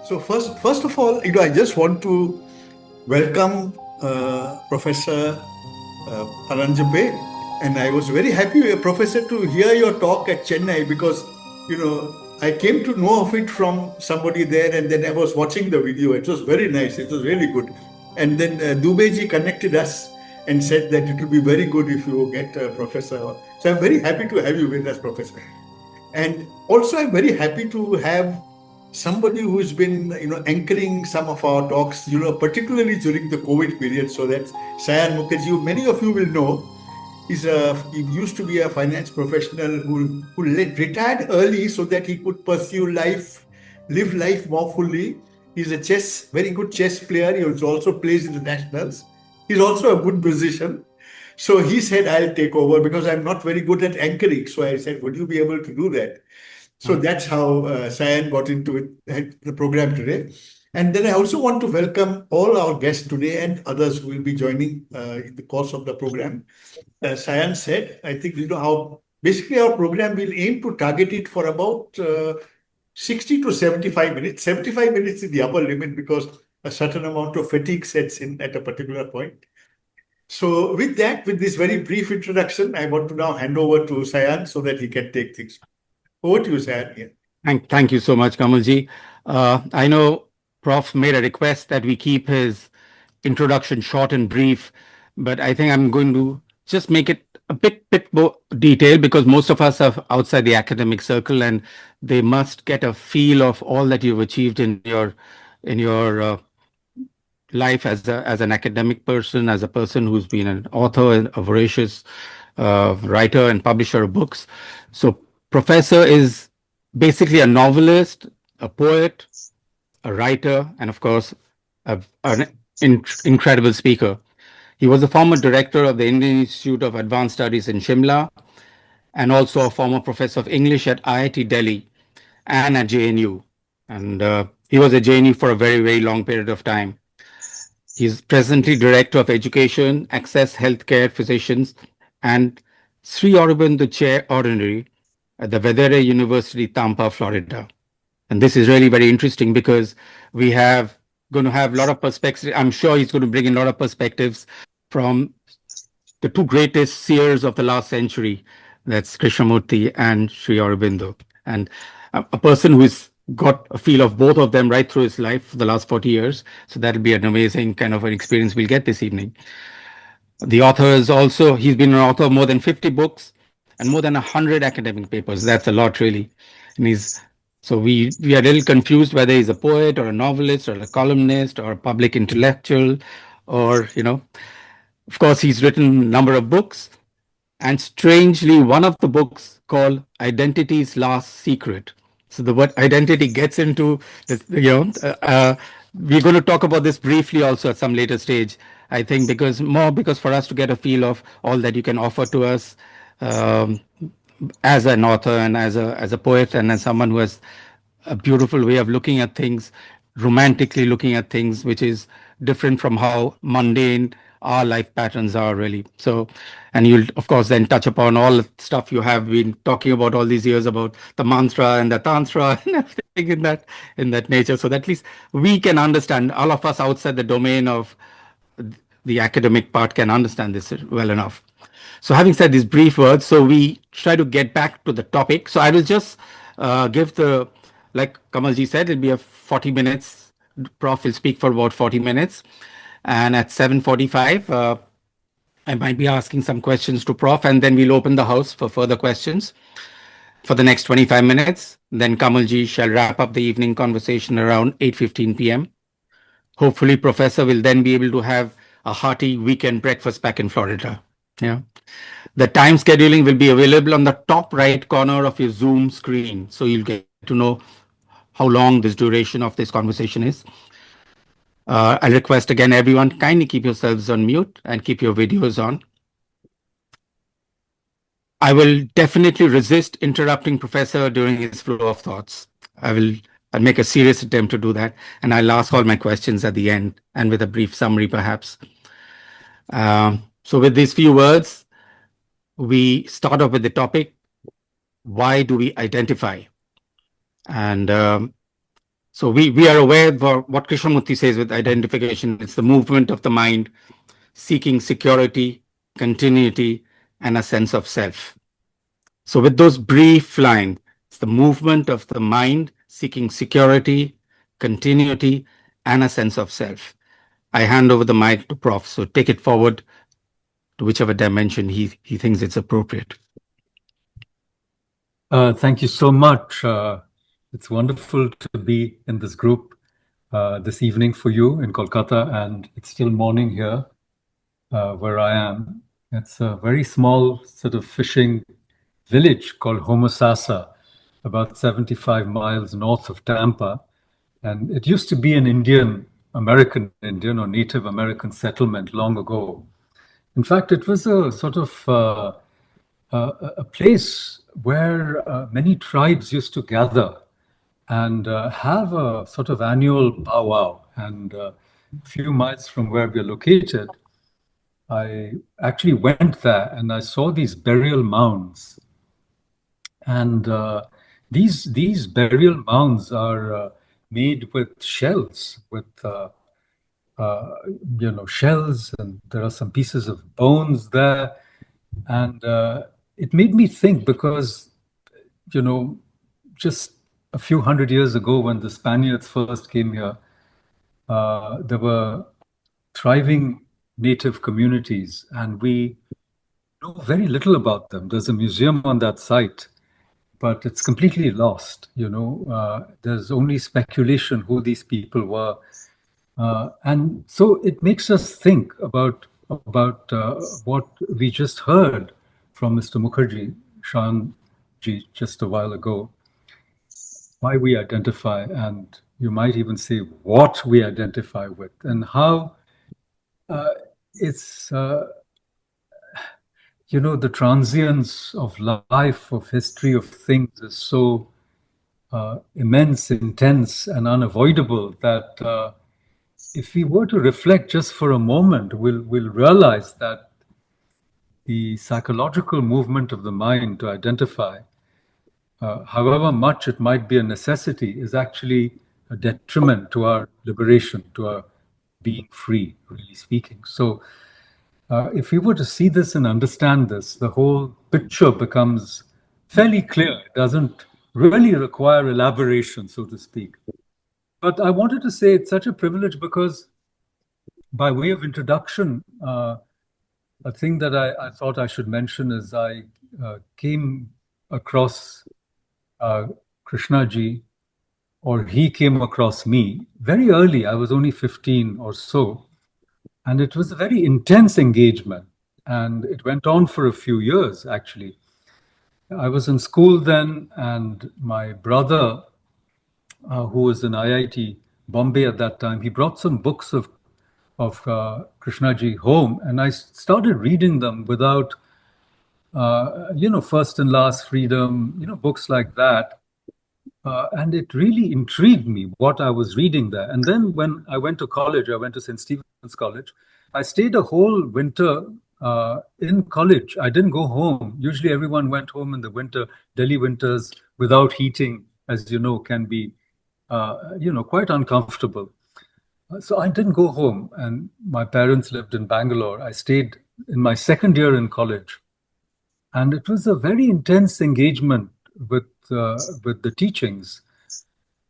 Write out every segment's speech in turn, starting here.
So first of all, I just want to welcome Professor Paranjape, and I was very happy, Professor, to hear your talk at Chennai because I came to know of it from somebody there, and then I was watching the video. It was very nice. It was really good, and then Dubeji connected us and said that it would be very good if you get Professor. So I'm very happy to have you with us, Professor. And also, I'm very happy to have somebody who's been, anchoring some of our talks, particularly during the COVID period. So that's Sayan Mukerji, who many of you will know. He used to be a finance professional who retired early so that he could pursue life, live life more fully. He's a very good chess player. He also plays in the nationals. He's also a good musician. So he said, I'll take over because I'm not very good at anchoring. So I said, would you be able to do that? So that's how Sayan got into the program today. And then I also want to welcome all our guests today and others who will be joining in the course of the program. As Sayan said, I think you know how basically our program will aim to target it for about 60 to 75 minutes. 75 minutes is the upper limit because a certain amount of fatigue sets in at a particular point. So with that, with this very brief introduction, I want to now hand over to Sayan so that he can take things. Over to you, Sayan. Yeah. Thank you so much, Kamalji. I know Prof made a request that we keep his introduction short and brief, but I think I'm going to just make it a bit more detailed because most of us are outside the academic circle and they must get a feel of all that you've achieved in your life as an academic person, as a person who's been an author and a voracious writer and publisher of books. So Professor is basically a novelist, a poet, a writer, and of course, an incredible speaker. He was a former director of the Indian Institute of Advanced Studies in Shimla, and also a former professor of English at IIT Delhi and at JNU. And he was at JNU for a very, very long period of time. He's presently Director of Education, Access Healthcare Physicians, and Sri Aurobindo Chair Honorary at the Vedere University, Tampa, Florida. And this is really very interesting because we have going to have a lot of perspectives. I'm sure he's going to bring in a lot of perspectives from the two greatest seers of the last century, that's Krishnamurti and Sri Aurobindo. And a person who's got a feel of both of them right through his life for the last 40 years. So that'll be an amazing kind of an experience we'll get this evening. The author is also, he's been an author of more than 50 books and more than 100 academic papers. That's a lot, really. And so we are a little confused whether he's a poet or a novelist or a columnist or a public intellectual or, of course, he's written a number of books. And strangely, one of the books called Identity's Last Secret. So the word identity gets into this, we're going to talk about this briefly also at some later stage, I think, because for us to get a feel of all that you can offer to us as an author and as a poet and as someone who has a beautiful way of looking at things, romantically looking at things, which is different from how mundane our life patterns are really. So, and you'll of course then touch upon all the stuff you have been talking about all these years about the mantra and the tantra and everything in that nature, so that at least we can understand, all of us outside the domain of the academic part can understand this well enough. So having said these brief words, so we try to get back to the topic. So I will just give like Kamalji said, it'll be a 40 minutes. Prof will speak for about 40 minutes. And at 7:45, I might be asking some questions to Prof, and then we'll open the house for further questions for the next 25 minutes. Then Kamalji shall wrap up the evening conversation around 8:15 p.m. Hopefully, Professor will then be able to have a hearty weekend breakfast back in Florida. Yeah. The time scheduling will be available on the top right corner of your Zoom screen. So you'll get to know how long this duration of this conversation is. I request again, everyone, kindly keep yourselves on mute and keep your videos on. I will definitely resist interrupting Professor during his flow of thoughts. I'll make a serious attempt to do that. And I'll ask all my questions at the end and with a brief summary, perhaps. So with these few words, we start off with the topic, why do we identify? And So we are aware of what Krishnamurti says with identification. It's the movement of the mind seeking security, continuity, and a sense of self. So with those brief lines, it's the movement of the mind seeking security, continuity, and a sense of self. I hand over the mic to Prof. So take it forward to whichever dimension he thinks it's appropriate. Thank you so much. It's wonderful to be in this group this evening for you in Kolkata, and it's still morning here where I am. It's a very small sort of fishing village called Homosassa, about 75 miles north of Tampa. And it used to be an American Indian or Native American settlement long ago. In fact, it was a sort of a place where many tribes used to gather and have a sort of annual powwow. And a few miles from where we're located, I actually went there and I saw these burial mounds. And these burial mounds are made with shells, with shells, and there are some pieces of bones there. And it made me think because, just a few hundred years ago when the Spaniards first came here, there were thriving native communities, and we know very little about them. There's a museum on that site, but it's completely lost. There's only speculation who these people were. And so it makes us think about what we just heard from Mr. Mukherjee, Sayan ji, just a while ago, why we identify, and you might even say what we identify with, and how it's, the transience of life, of history, of things is so immense, intense, and unavoidable that if we were to reflect just for a moment, we'll realize that the psychological movement of the mind to identify, however much it might be a necessity, is actually a detriment to our liberation, to our being free, really speaking. So if we were to see this and understand this, the whole picture becomes fairly clear. It doesn't really require elaboration, so to speak. But I wanted to say it's such a privilege because, by way of introduction, a thing that I thought I should mention is I came across Krishnaji, or he came across me very early. I was only 15 or so. And it was a very intense engagement. And it went on for a few years, actually. I was in school then, and my brother, who was in IIT Bombay at that time, he brought some books of Krishnaji home, and I started reading them without, First and Last Freedom, books like that. And it really intrigued me what I was reading there. And then when I went to college, I went to St. Stephen's College. I stayed a whole winter in college. I didn't go home. Usually everyone went home in the winter. Delhi winters without heating, as you know, can be, quite uncomfortable. So I didn't go home, and my parents lived in Bangalore. I stayed in my second year in college, and it was a very intense engagement with the teachings.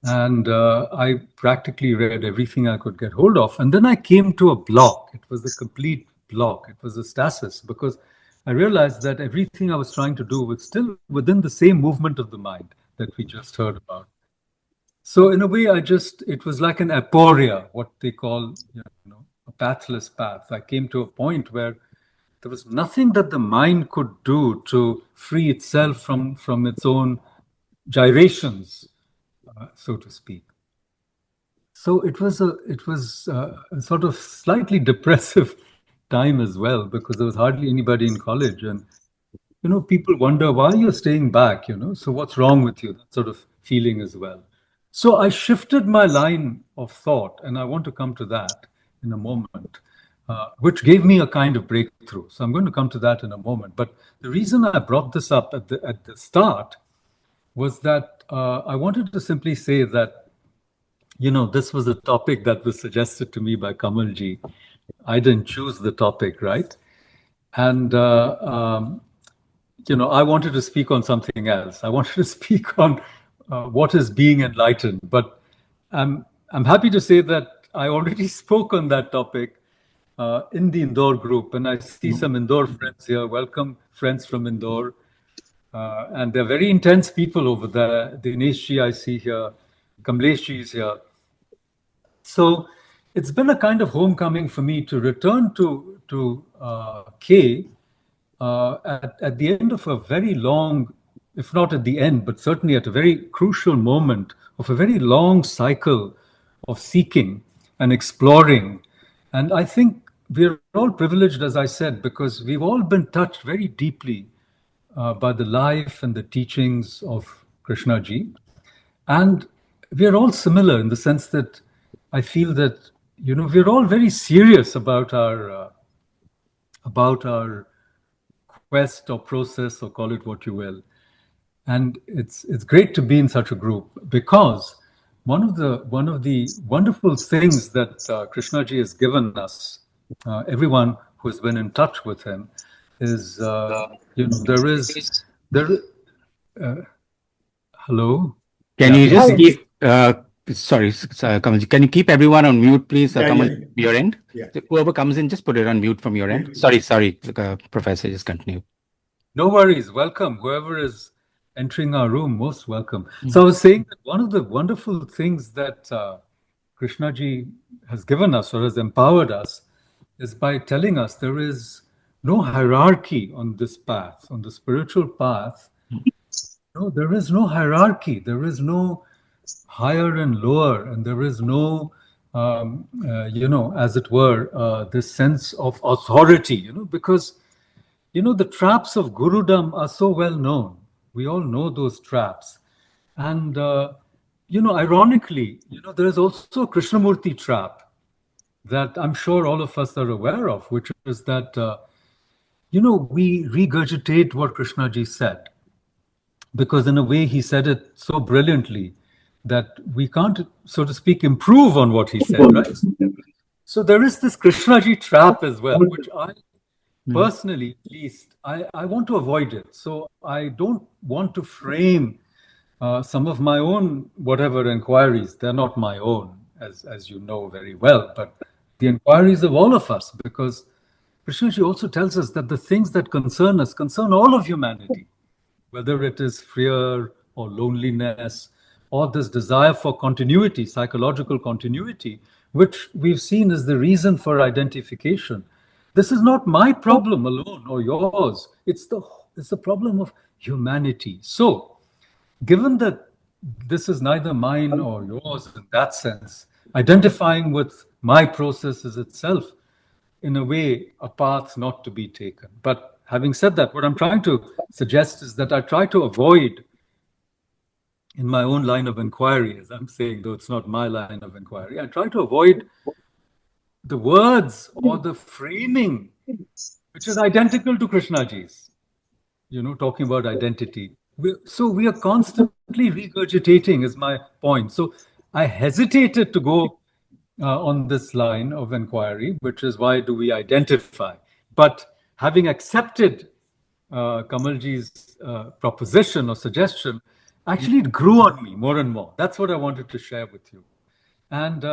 And I practically read everything I could get hold of. And then I came to a block. It was a complete block. It was a stasis, because I realized that everything I was trying to do was still within the same movement of the mind that we just heard about. So in a way, it was like an aporia, what they call, a pathless path. I came to a point where there was nothing that the mind could do to free itself from its own gyrations, so to speak. So it was a sort of slightly depressive time as well, because there was hardly anybody in college, and people wonder why you're staying back. So what's wrong with you? That sort of feeling as well. So I shifted my line of thought, and I want to come to that in a moment, which gave me a kind of breakthrough. So I'm going to come to that in a moment. But the reason I brought this up at the start was that I wanted to simply say that this was a topic that was suggested to me by Kamalji. I didn't choose the topic, right? And, I wanted to speak on something else. I wanted to speak on what is being enlightened. But I'm happy to say that I already spoke on that topic in the Indore group. And I see some Indore friends here. Welcome, friends from Indore. And they're very intense people over there. Dineshji, I see here. Kamleshji is here. So it's been a kind of homecoming for me to return to K at the end of a very long, if not at the end, but certainly at a very crucial moment of a very long cycle of seeking and exploring. And I think we're all privileged, as I said, because we've all been touched very deeply by the life and the teachings of Krishna ji. And we're all similar in the sense that I feel that, we're all very serious about our quest or process, or call it what you will. And it's great to be in such a group, because one of the wonderful things that Krishnaji has given us, everyone who's been in touch with him, is hello. Can you just keep? Sorry, Kamalji, can you keep everyone on mute, please? Kamal, your end. Yeah. Whoever comes in, just put it on mute from your end. Sorry, Professor, just continue. No worries. Welcome. Whoever is entering our room, most welcome. So I was saying that one of the wonderful things that Krishnaji has given us, or has empowered us, is by telling us there is no hierarchy on this path, on the spiritual path. No, there is no hierarchy. There is no higher and lower, and there is no, as it were, this sense of authority, because, the traps of Gurudom are so well known. We all know those traps. And, ironically, there is also a Krishnamurti trap that I'm sure all of us are aware of, which is that, we regurgitate what Krishnaji said, because in a way he said it so brilliantly that we can't, so to speak, improve on what he said, right? So there is this Krishnaji trap as well, which I personally, at least, I want to avoid it. So I don't want to frame some of my own whatever inquiries. They're not my own, as you know very well, but the inquiries of all of us, because Krishnaji also tells us that the things that concern us concern all of humanity, whether it is fear or loneliness, or this desire for continuity, psychological continuity, which we've seen is the reason for identification. This is not my problem alone or yours. It's the problem of humanity. So, given that this is neither mine or yours in that sense, identifying with my process is itself, in a way, a path not to be taken. But having said that, what I'm trying to suggest is that I try to avoid, in my own line of inquiry, as I'm saying, though it's not my line of inquiry, I try to avoid the words or the framing, which is identical to Krishnaji's, talking about identity. So we are constantly regurgitating, is my point. So I hesitated to go on this line of inquiry, which is why do we identify? But having accepted Kamalji's proposition or suggestion, actually it grew on me more and more. That's what I wanted to share with you. And,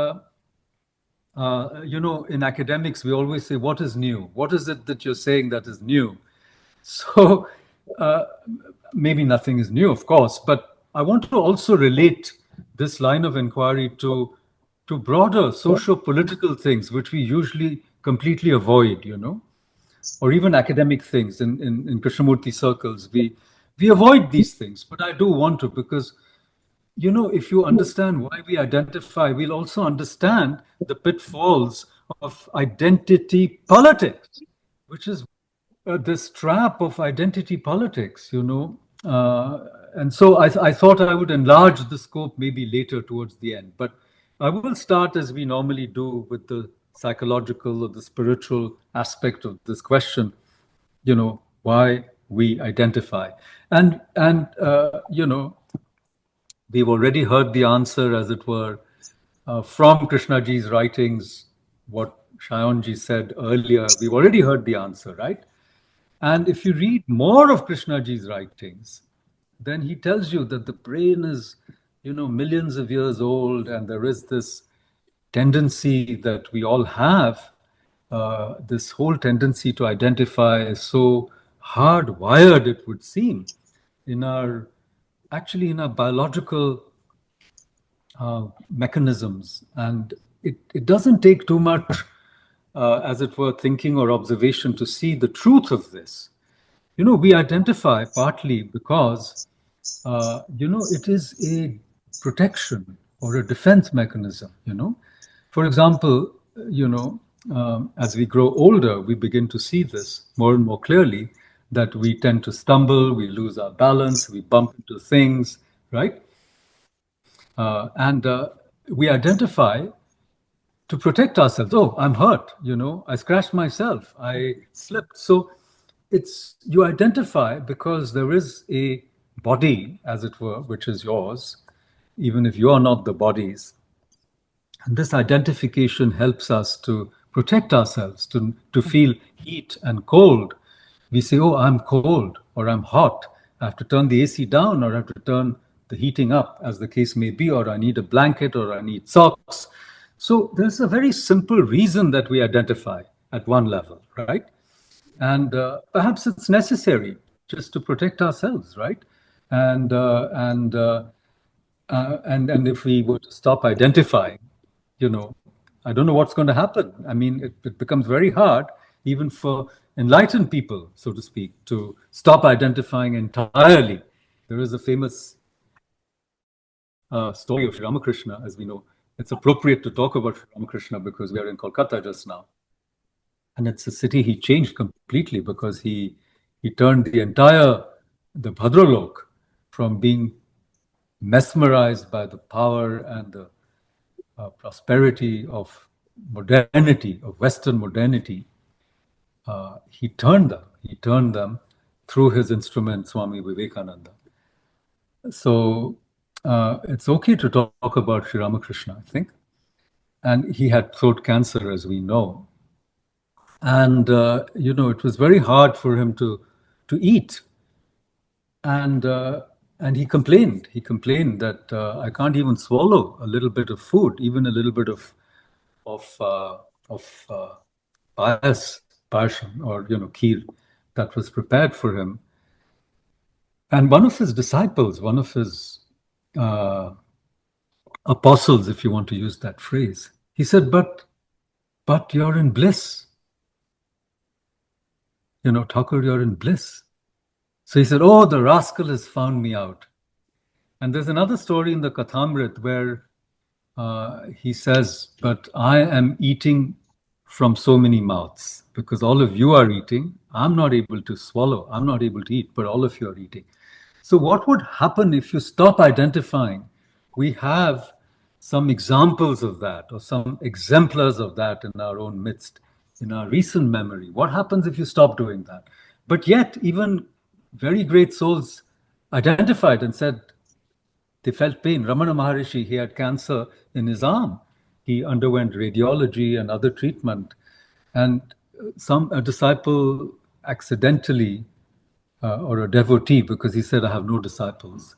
in academics, we always say, what is new? What is it that you're saying that is new? So maybe nothing is new, of course, but I want to also relate this line of inquiry to broader socio-political things, which we usually completely avoid, or even academic things in Krishnamurti circles. We avoid these things, but I do want to, because, if you understand why we identify, we'll also understand the pitfalls of identity politics, which is this trap of identity politics, and so I thought I would enlarge the scope maybe later towards the end, but I will start as we normally do with the psychological or the spiritual aspect of this question, why we identify. And we've already heard the answer, as it were, from Krishnaji's writings, what Shayonji said earlier, we've already heard the answer, right? And if you read more of Krishnaji's writings, then he tells you that the brain is, millions of years old, and there is this tendency that we all have. This whole tendency to identify is so hardwired, it would seem, in our biological mechanisms. And it doesn't take too much, as it were, thinking or observation to see the truth of this. We identify partly because, it is a protection or a defense mechanism. For example, as we grow older, we begin to see this more and more clearly, that we tend to stumble, we lose our balance, we bump into things, right? And we identify to protect ourselves. Oh, I'm hurt, I scratched myself, I slipped. So you identify because there is a body, as it were, which is yours, even if you are not the body's. And this identification helps us to protect ourselves, to feel heat and cold. We say, oh, I'm cold or I'm hot. I have to turn the AC down or I have to turn the heating up, as the case may be, or I need a blanket or I need socks. So there's a very simple reason that we identify at one level, right? And perhaps it's necessary just to protect ourselves, right? And if we were to stop identifying, I don't know what's going to happen. I mean, it becomes very hard, even for enlightened people, so to speak, to stop identifying entirely. There is a famous story of Sri Ramakrishna, as we know. It's appropriate to talk about Sri Ramakrishna because we are in Kolkata just now. And it's a city he changed completely, because he turned the Bhadralok from being mesmerized by the power and the prosperity of modernity, of Western modernity. He turned them through his instrument, Swami Vivekananda. So it's okay to talk about Sri Ramakrishna, I think. And he had throat cancer, as we know. And, it was very hard for him to eat. And he complained. He complained that I can't even swallow a little bit of food, even a little bit of payasam, or kheer that was prepared for him. And one of his disciples, one of his apostles, if you want to use that phrase, he said, but you're in bliss. Thakur, you're in bliss. So he said, oh, the rascal has found me out. And there's another story in the Kathamrit where he says, but I am eating from so many mouths, because all of you are eating. I'm not able to swallow. I'm not able to eat, but all of you are eating. So what would happen if you stop identifying? We have some examples of that, or some exemplars of that in our own midst, in our recent memory. What happens if you stop doing that? But yet, even very great souls identified and said they felt pain. Ramana Maharishi, he had cancer in his arm. He underwent radiology and other treatment. And a disciple accidentally, or a devotee, because he said, I have no disciples,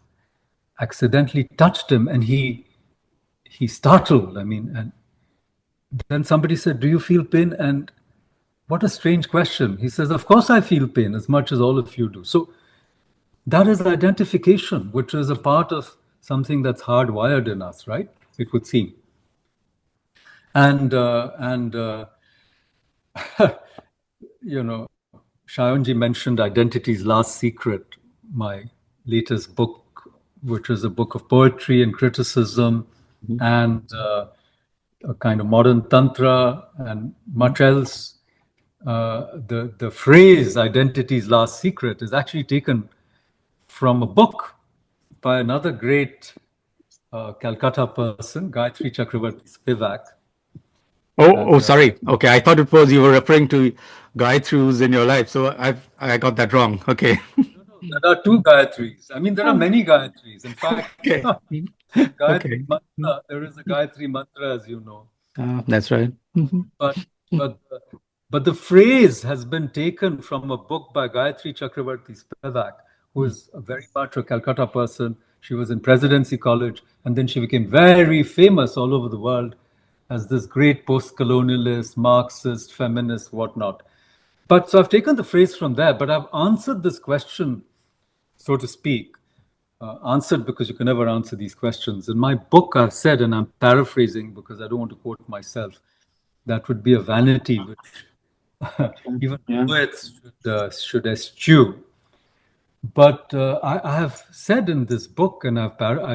accidentally touched him, and he startled. And then somebody said, do you feel pain? And what a strange question. He says, of course I feel pain as much as all of you do. So that is identification, which is a part of something that's hardwired in us, right? It would seem. And Shayonji mentioned Identity's Last Secret, my latest book, which is a book of poetry and criticism, and a kind of modern tantra and much else. The phrase Identity's Last Secret is actually taken from a book by another great Calcutta person, Gayatri Chakravarti Spivak. Oh, sorry. Okay, I thought it was you were referring to Gayatri who's in your life. So I got that wrong. Okay. No, there are two Gayatris. I mean, there are many Gayatris. In fact, Okay. Gayatri Okay. Mantra, there is a Gayatri Mantra, as you know. That's right. Mhm. But but but the phrase has been taken from a book by Gayatri Chakravarti Spivak, who is a very much a Calcutta person. She was in Presidency College, and then she became very famous all over the world as this great post-colonialist, Marxist, feminist, whatnot. But so I've taken the phrase from there, but I've answered this question, so to speak, answered because you can never answer these questions. In my book, I've said, and I'm paraphrasing because I don't want to quote myself, that would be a vanity which even Yeah. poets should eschew. But I have said in this book, and I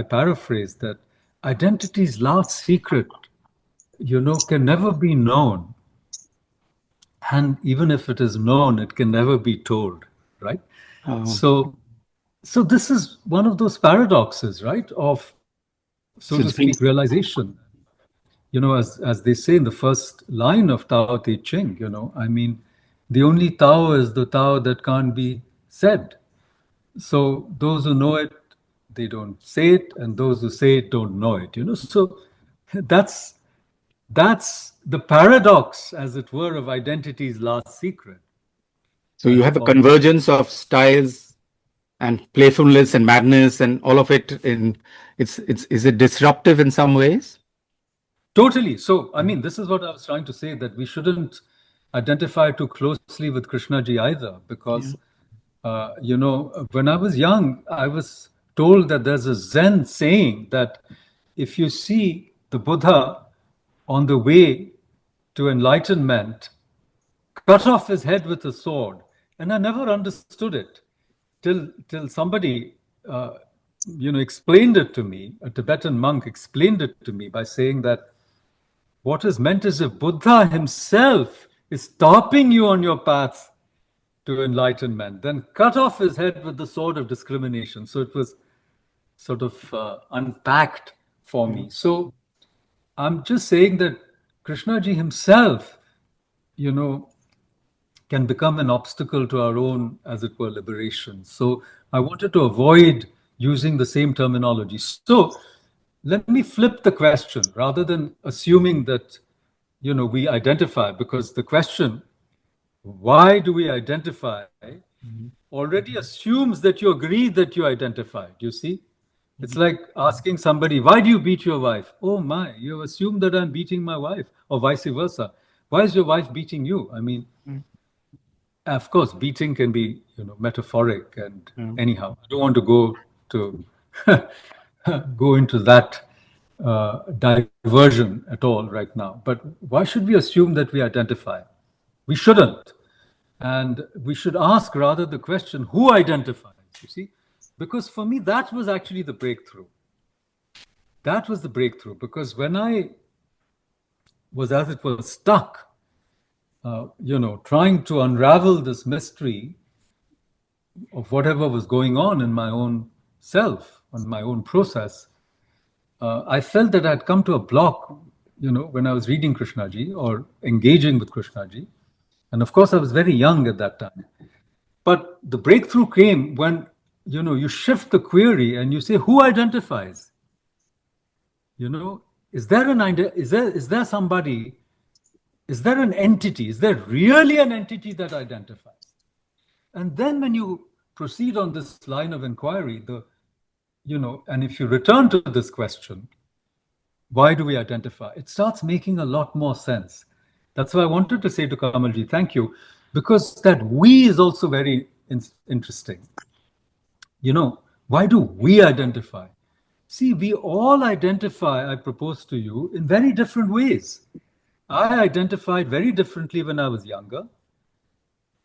paraphrase that identity's last secret, can never be known. And even if it is known, it can never be told, right? Um, So this is one of those paradoxes, right? Of, so so to it's been speak, realization. As they say in the first line of Tao Te Ching, I mean, the only Tao is the Tao that can't be said. So those who know it, they don't say it, and those who say it don't know it. So that's the paradox, as it were, of identity's last secret. so you have a convergence of styles and playfulness and madness and all of it. Is it disruptive in some ways? Totally. So, I mean, this is what I was trying to say, that we shouldn't identify too closely with Krishnaji either, because, when I was young, I was told that there's a Zen saying that if you see the Buddha on the way to enlightenment, cut off his head with a sword. And I never understood it till somebody, explained it to me. A Tibetan monk explained it to me by saying that what is meant is if Buddha himself is stopping you on your path to enlightenment, then cut off his head with the sword of discrimination. So it was sort of unpacked for me. So I'm just saying that Krishnaji himself, can become an obstacle to our own, as it were, liberation. So I wanted to avoid using the same terminology. So let me flip the question rather than assuming that, we identify, because the question, why do we identify, already assumes that you agree that you identify. Do you see? It's like asking somebody, why do you beat your wife? Oh my, you assume that I'm beating my wife, or vice versa. Why is your wife beating you? I mean, of course, beating can be, metaphoric, and anyhow, I don't want to go to go into that diversion at all right now. But why should we assume that we identify? We shouldn't. And we should ask rather the question, who identifies? You see? Because for me, that was actually the breakthrough. That was the breakthrough, because when I was, as it were, stuck, trying to unravel this mystery of whatever was going on in my own self, on my own process, I felt that I had come to a block, when I was reading Krishnaji or engaging with Krishnaji. And of course, I was very young at that time. But the breakthrough came when, you shift the query and you say, who identifies? Is there somebody, is there an entity? Is there really an entity that identifies? And then when you proceed on this line of inquiry, and if you return to this question, why do we identify? It starts making a lot more sense. That's why I wanted to say to Kamalji, thank you, because that we is also very interesting. Why do we identify? See, we all identify, I propose to you, in very different ways. I identified very differently when I was younger.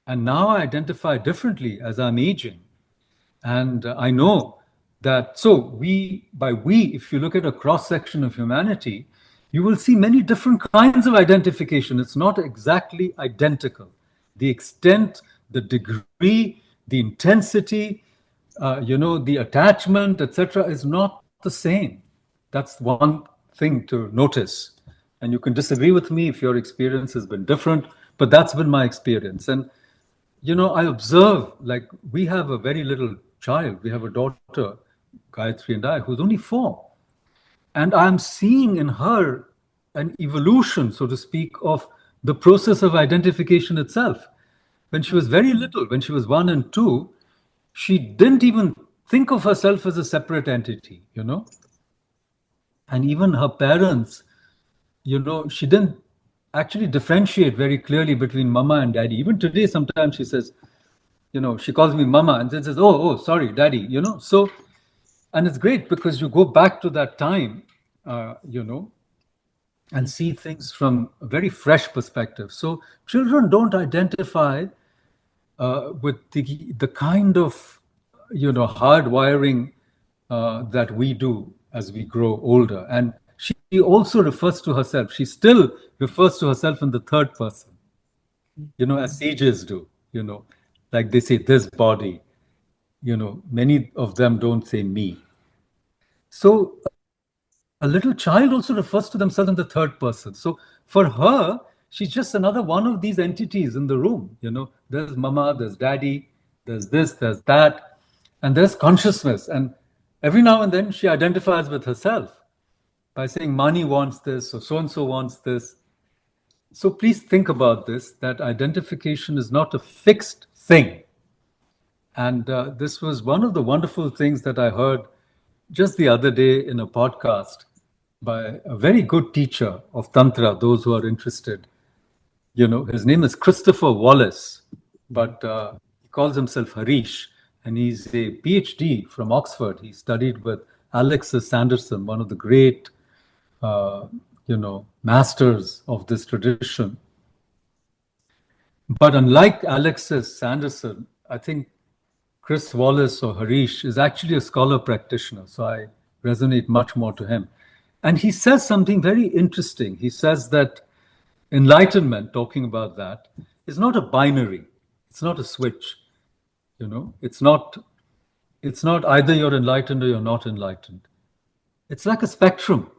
And now I identify differently as I'm aging. And I know that, so if you look at a cross-section of humanity, you will see many different kinds of identification. It's not exactly identical. The extent, the degree, the intensity, the attachment, etc., is not the same. That's one thing to notice. And you can disagree with me if your experience has been different, but that's been my experience. And, I observe, like, we have a very little child. We have a daughter, Gayatri and I, who's only 4. And I'm seeing in her an evolution, so to speak, of the process of identification itself. When she was very little, when she was 1 and 2, she didn't even think of herself as a separate entity, And even her parents, she didn't actually differentiate very clearly between mama and daddy. Even today, sometimes she says, she calls me mama and then says, oh, sorry, daddy, So, and it's great because you go back to that time, and see things from a very fresh perspective. So children don't identify with the kind of hard wiring that we do as we grow older. And she also refers to herself. She still refers to herself in the third person, as sages do. Like they say this body. Many of them don't say me. So a little child also refers to themselves in the third person. So for her, she's just another one of these entities in the room. There's mama, there's daddy, there's this, there's that, and there's consciousness. And every now and then she identifies with herself by saying, Mani wants this, or so-and-so wants this. So please think about this, that identification is not a fixed thing. And this was one of the wonderful things that I heard just the other day in a podcast by a very good teacher of Tantra, those who are interested. His name is Christopher Wallace, but he calls himself Harish, and he's a PhD from Oxford. He studied with Alexis Sanderson, one of the great, masters of this tradition. But unlike Alexis Sanderson, I think Chris Wallace or Harish is actually a scholar practitioner, so I resonate much more to him. And he says something very interesting. He says that enlightenment, talking about that, is not a binary. It's not a switch. It's not either you're enlightened or you're not enlightened. It's like a spectrum.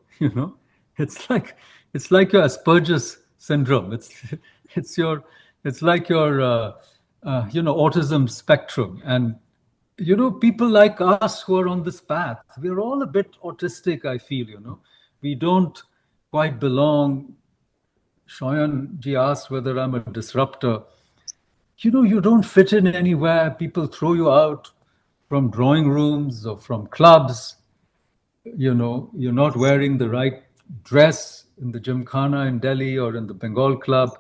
It's like your Asperger's syndrome. It's like your autism spectrum. And people like us who are on this path, we're all a bit autistic, I feel. We don't quite belong. Sayan ji asked whether I'm a disruptor. You don't fit in anywhere. People throw you out from drawing rooms or from clubs. You're not wearing the right dress in the Gymkhana in Delhi or in the Bengal Club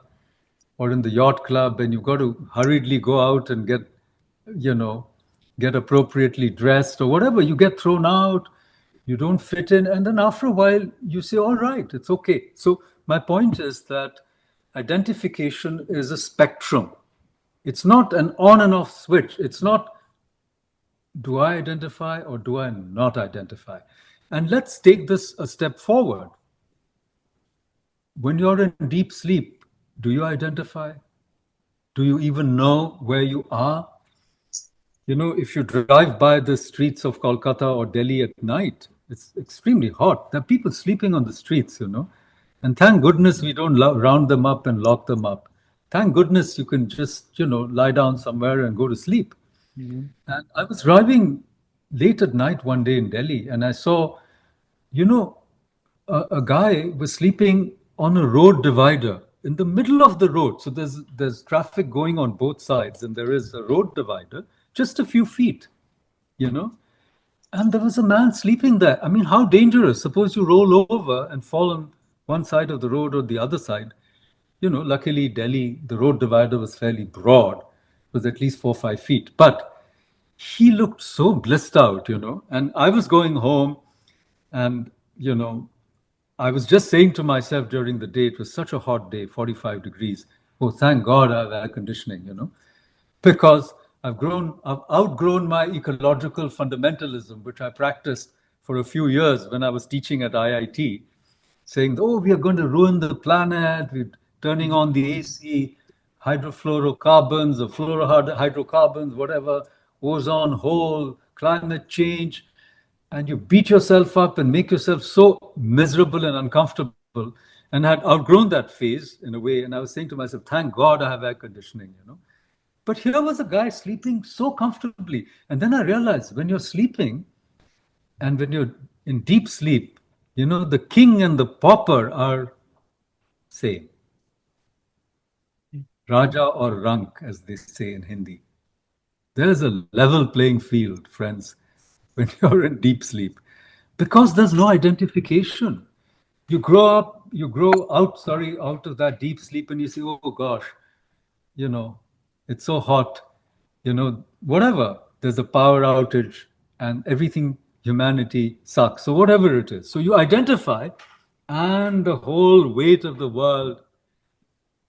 or in the yacht club, and you've got to hurriedly go out and get appropriately dressed or whatever. You get thrown out, you don't fit in, and then after a while you say, all right, it's okay. So my point is that identification is a spectrum. It's not an on and off switch. It's not, do I identify or do I not identify? And let's take this a step forward. When you're in deep sleep, do you identify? Do you even know where you are? If you drive by the streets of Kolkata or Delhi at night, it's extremely hot. There are people sleeping on the streets, And thank goodness we don't round them up and lock them up. Thank goodness you can just, lie down somewhere and go to sleep. Mm-hmm. And I was driving late at night one day in Delhi, and I saw, a guy was sleeping on a road divider in the middle of the road. So there's traffic going on both sides, and there is a road divider just a few feet, And there was a man sleeping there. I mean, how dangerous? Suppose you roll over and fall on one side of the road or the other side. Luckily, Delhi, the road divider was fairly broad. It was at least 4 or 5 feet. But he looked so blissed out, And I was going home and, I was just saying to myself during the day, it was such a hot day, 45 degrees. Oh, thank God I have air conditioning, Because I've outgrown my ecological fundamentalism, which I practiced for a few years when I was teaching at IIT, saying, oh, we are going to ruin the planet, we're turning on the AC, hydrofluorocarbons or fluorohydrocarbons, whatever, ozone hole, climate change, and you beat yourself up and make yourself so miserable and uncomfortable, and I had outgrown that phase in a way, and I was saying to myself, thank God I have air conditioning, But here was a guy sleeping so comfortably. And then I realized when you're sleeping and when you're in deep sleep, You know, the king and the pauper are same. Raja or Rank, as they say in Hindi. There's a level playing field, friends, when you're in deep sleep, because there's no identification. You grow out of that deep sleep, and you say, oh gosh, you know, it's so hot, you know, whatever. There's a power outage and everything, humanity sucks. So whatever it is. So you identify, and the whole weight of the world,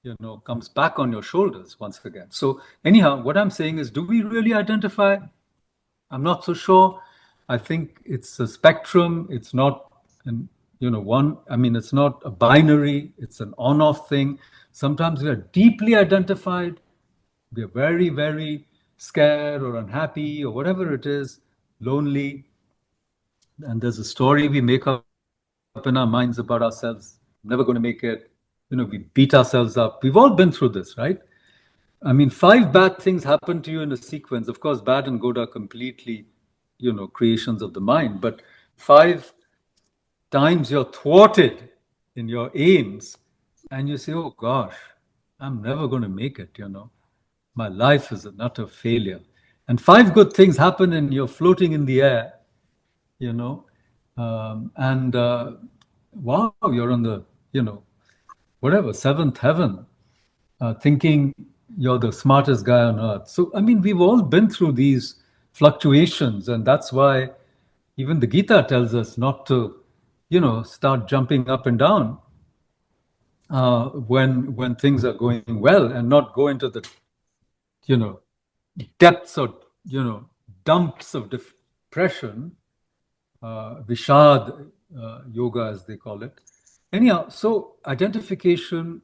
you know, comes back on your shoulders once again. So anyhow, what I'm saying is, do we really identify? I'm not so sure. I think it's a spectrum. It's not an, you know, one. I mean, it's not a binary. It's an on-off thing. Sometimes we are deeply identified. We are very, very scared or unhappy or whatever it is, lonely. And there's a story we make up in our minds about ourselves. Never going to make it. You know, we beat ourselves up. We've all been through this, right? I mean, 5 bad things happen to you in a sequence. Of course, bad and good are completely, you know, creations of the mind. But 5 times you're thwarted in your aims, and you say, oh gosh, I'm never going to make it, you know. My life is an utter failure. And 5 good things happen, and you're floating in the air, you know. Wow, you're on the, you know, whatever, 7th heaven, thinking you're the smartest guy on earth. So, I mean, we've all been through these fluctuations, and that's why even the Gita tells us not to, you know, start jumping up and down when things are going well, and not go into the, you know, depths or, you know, dumps of depression, Vishad yoga, as they call it. Anyhow, so identification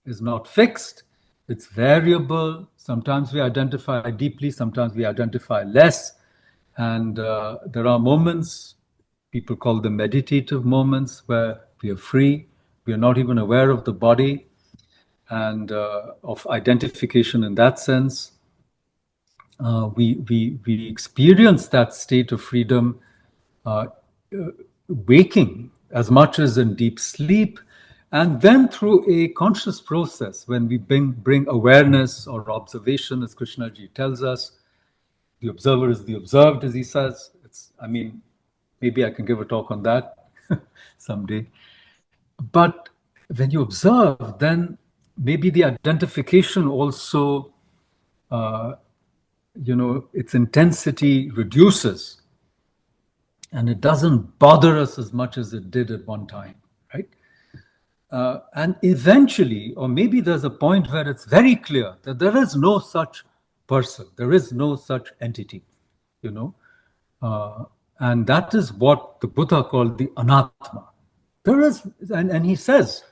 is not fixed. It's variable. Sometimes we identify deeply, sometimes we identify less. And there are moments, people call them meditative moments, where we are free. We are not even aware of the body and of identification in that sense. We experience that state of freedom waking as much as in deep sleep, and then through a conscious process when we bring awareness or observation, as Krishnaji tells us. The observer is the observed, as he says. I mean, maybe I can give a talk on that someday. But when you observe, then maybe the identification also, you know, its intensity reduces, and it doesn't bother us as much as it did at one time, right? And eventually, or maybe there's a point where it's very clear that there is no such person, there is no such entity, you know. And that is what the Buddha called the anatma. There is, and he says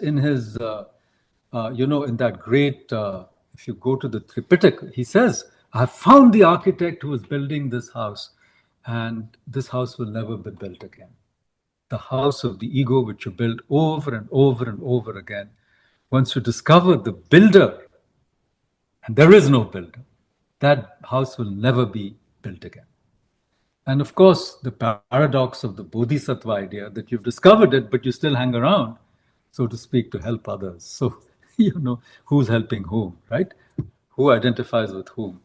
in his, you know, in that great, if you go to the Tripitaka, he says, I have found the architect who is building this house, and this house will never be built again. The house of the ego, which you build over and over and over again. Once you discover the builder, and there is no builder, that house will never be built again. And of course, the paradox of the bodhisattva idea that you've discovered it, but you still hang around, so to speak, to help others. So, you know, who's helping whom, right? Who identifies with whom?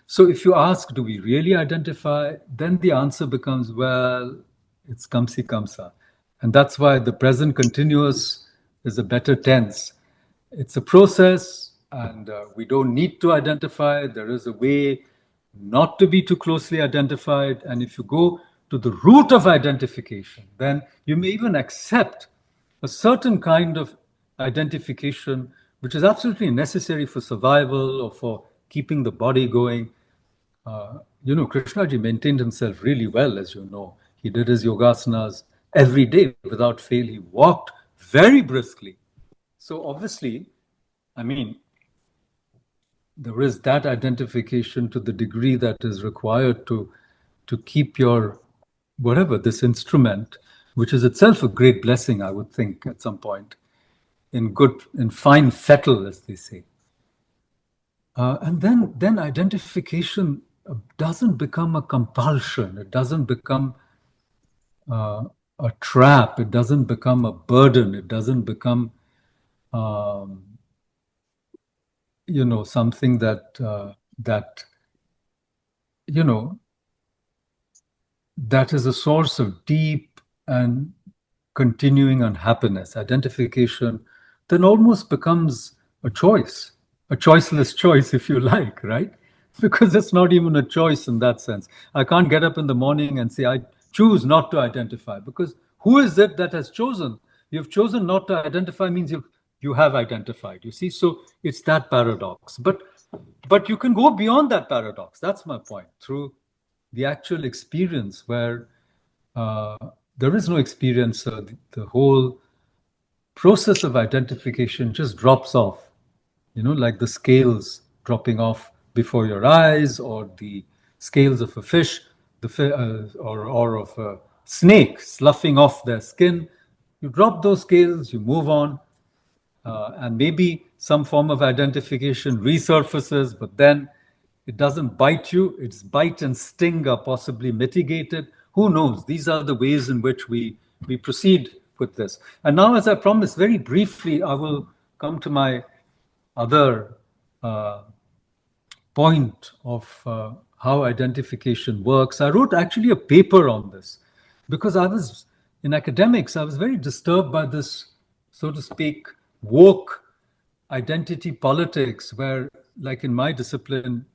So if you ask, do we really identify? Then the answer becomes, well, it's kamsi kamsa. And that's why the present continuous is a better tense. It's a process, and we don't need to identify. There is a way not to be too closely identified. And if you go to the root of identification, then you may even accept a certain kind of identification, which is absolutely necessary for survival or for keeping the body going. You know, Krishnaji maintained himself really well, as you know. He did his yogasanas every day without fail. He walked very briskly. So obviously, I mean, there is that identification to the degree that is required to keep your, whatever, this instrument, which is itself a great blessing, I would think, at some point, in fine fettle, as they say. And then identification doesn't become a compulsion. It doesn't become a a trap. It doesn't become a burden. It doesn't become, something that that is a source of deep and continuing unhappiness. Identification then almost becomes a choice, a choiceless choice, if you like, right? Because it's not even a choice in that sense. I can't get up in the morning and say, I choose not to identify, because who is it that has chosen? You've chosen not to identify means you have identified, you see? So it's that paradox. But you can go beyond that paradox. That's my point. Through the actual experience where there is no experience, the whole process of identification just drops off, like the scales dropping off before your eyes, or the scales of a fish, or of a snake sloughing off their skin. You drop those scales, you move on, and maybe some form of identification resurfaces, but then it doesn't bite you. Its bite and sting are possibly mitigated. Who knows? These are the ways in which we proceed with this. And now, as I promised, very briefly, I will come to my other point of how identification works. I wrote actually a paper on this because in academics, I was very disturbed by this, so to speak, woke identity politics, where, like in my discipline,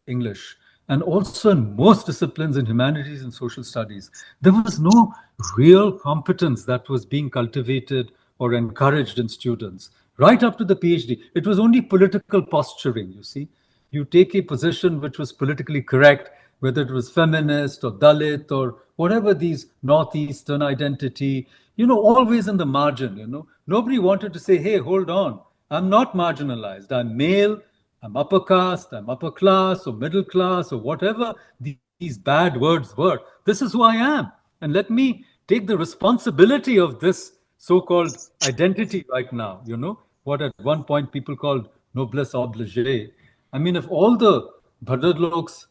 English, and also in most disciplines in humanities and social studies, there was no real competence that was being cultivated or encouraged in students, right up to the PhD. It was only political posturing, you see. You take a position which was politically correct, whether it was feminist or Dalit or whatever, these Northeastern identity, always in the margin, Nobody wanted to say, hey, hold on, I'm not marginalized. I'm male, I'm upper caste, I'm upper class or middle class or whatever these bad words were. This is who I am. And let me take the responsibility of this so-called identity right now, what at one point people called noblesse oblige. I mean, if all the Bhadraloks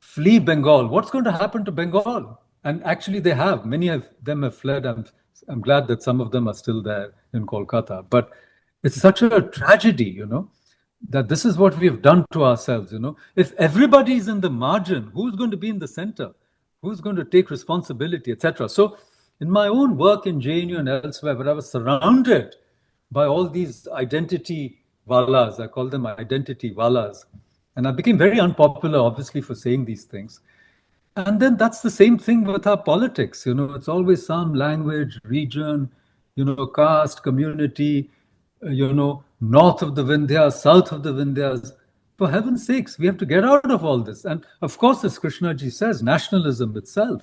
flee Bengal, what's going to happen to Bengal? And actually they have. Many of them have fled. I'm glad that some of them are still there in Kolkata. But it's such a tragedy, that this is what we have done to ourselves. If everybody is in the margin, who's going to be in the center? Who's going to take responsibility, etc.? So in my own work in JNU and elsewhere, where I was surrounded by all these identity walas, I call them identity walas, and I became very unpopular, obviously, for saying these things. And then that's the same thing with our politics. It's always some language, region, caste, community, north of the Vindhyas, south of the Vindhyas. For heaven's sakes, we have to get out of all this. And of course, as Krishnaji says, nationalism itself,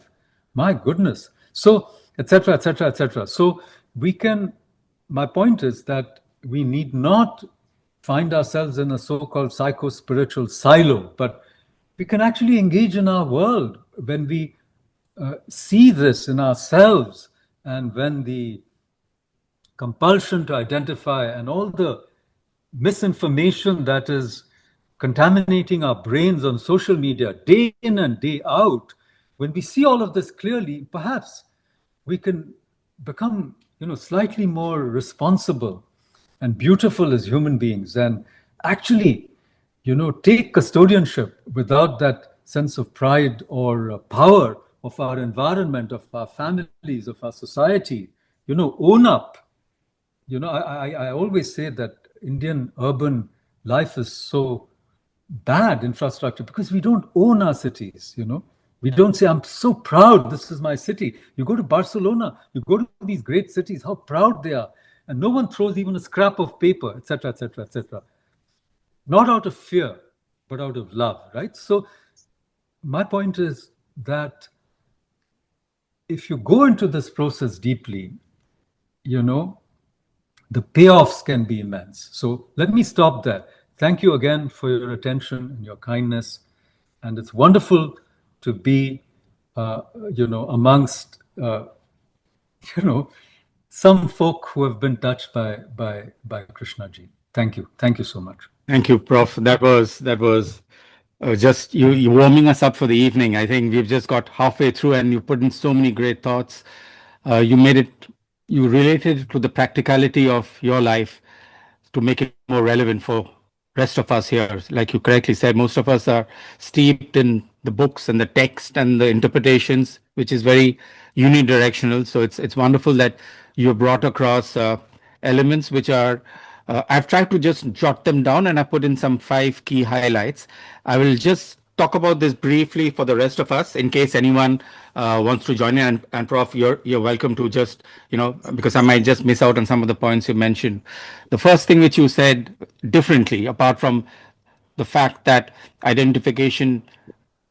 my goodness. So, etc., etc., etc. So my point is that we need not find ourselves in a so-called psycho-spiritual silo, but we can actually engage in our world when we see this in ourselves, and when the compulsion to identify and all the misinformation that is contaminating our brains on social media day in and day out, when we see all of this clearly, perhaps we can become, slightly more responsible and beautiful as human beings, and actually, take custodianship without that sense of pride or power of our environment, of our families, of our society, own up. I always say that Indian urban life is so bad infrastructure because we don't own our cities, We don't say, I'm so proud, this is my city. You go to Barcelona, you go to these great cities, how proud they are. And no one throws even a scrap of paper, etc., etc., etc. Not out of fear, but out of love, right? So my point is that if you go into this process deeply, the payoffs can be immense. So let me stop there. Thank you again for your attention and your kindness. And it's wonderful to be, amongst, some folk who have been touched by Krishnaji. Thank you. Thank you so much. Thank you, Prof. That was just you warming us up for the evening. I think we've just got halfway through, and you put in so many great thoughts. you related it to the practicality of your life to make it more relevant for rest of us here. Like you correctly said, most of us are steeped in the books and the text and the interpretations, which is very unidirectional. So it's wonderful that you have brought across elements which are. I've tried to just jot them down and I put in some 5 key highlights. I will just talk about this briefly for the rest of us in case anyone wants to join in. And Prof, you're welcome to just, because I might just miss out on some of the points you mentioned. The first thing which you said differently, apart from the fact that identification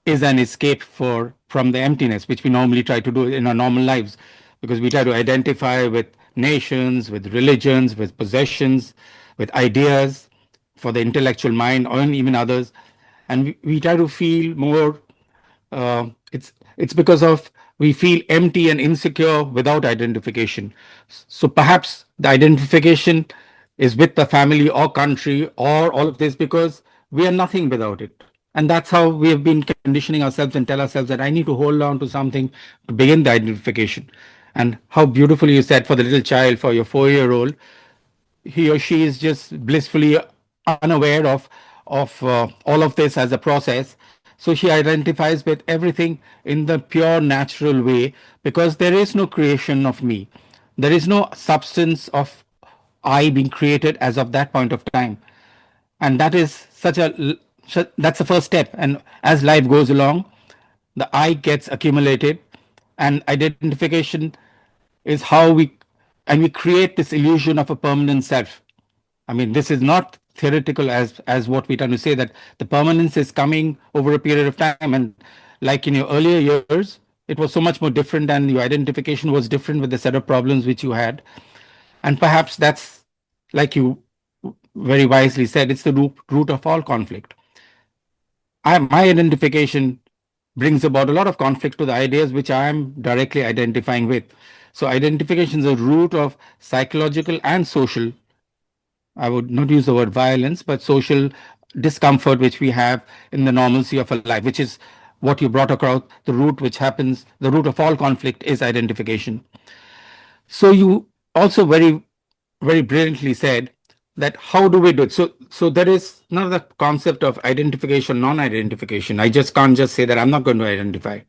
is an escape from the emptiness, which we normally try to do in our normal lives, because we try to identify with nations, with religions, with possessions, with ideas for the intellectual mind, or even others, and we try to feel more. It's because of we feel empty and insecure without identification. So perhaps the identification is with the family or country or all of this because we are nothing without it. And that's how we have been conditioning ourselves and tell ourselves that I need to hold on to something to begin the identification. And how beautifully you said for the little child, for your 4-year-old, he or she is just blissfully unaware of all of this as a process. So she identifies with everything in the pure natural way because there is no creation of me. There is no substance of I being created as of that point of time. And that is that's the first step. And as life goes along, the I gets accumulated and identification is how we create this illusion of a permanent self. I mean, this is not theoretical as what we're trying to say, that the permanence is coming over a period of time. And like in your earlier years, it was so much more different and your identification was different with the set of problems which you had. And perhaps that's, like you very wisely said, it's the root of all conflict. My identification brings about a lot of conflict to the ideas which I am directly identifying with. So identification is a root of psychological and social, I would not use the word violence, but social discomfort which we have in the normalcy of a life, which is what you brought across. The root of all conflict is identification. So you also very, very brilliantly said that how do we do it? So there is another concept of identification, non-identification. I just can't just say that I'm not going to identify.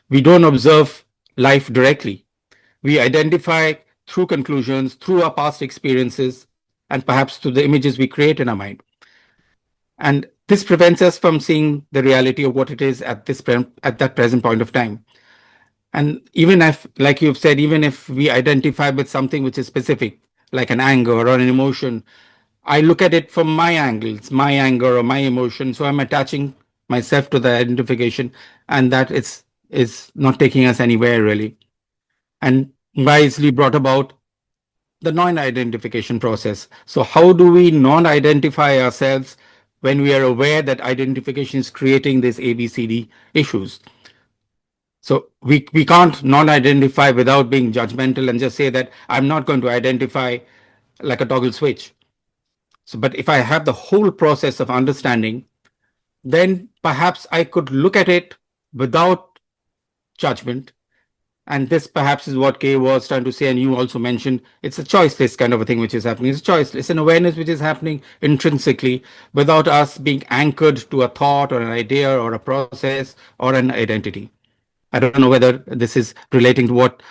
We don't observe life directly. We identify through conclusions, through our past experiences, and perhaps through the images we create in our mind. And this prevents us from seeing the reality of what it is at that present point of time. And even if, like you've said, even if we identify with something which is specific, like an anger or an emotion, I look at it from my angle. It's my anger or my emotion. So I'm attaching myself to the identification, and that is not taking us anywhere really. And wisely brought about the non-identification process. So how do we non-identify ourselves when we are aware that identification is creating these ABCD issues? So we can't non-identify without being judgmental and just say that I'm not going to identify like a toggle switch. So, but if I have the whole process of understanding, then perhaps I could look at it without judgment. And this perhaps is what Kay was trying to say, and you also mentioned it's a choiceless kind of a thing which is happening. It's choiceless. It's an awareness which is happening intrinsically without us being anchored to a thought or an idea or a process or an identity. I don't know whether this is relating to what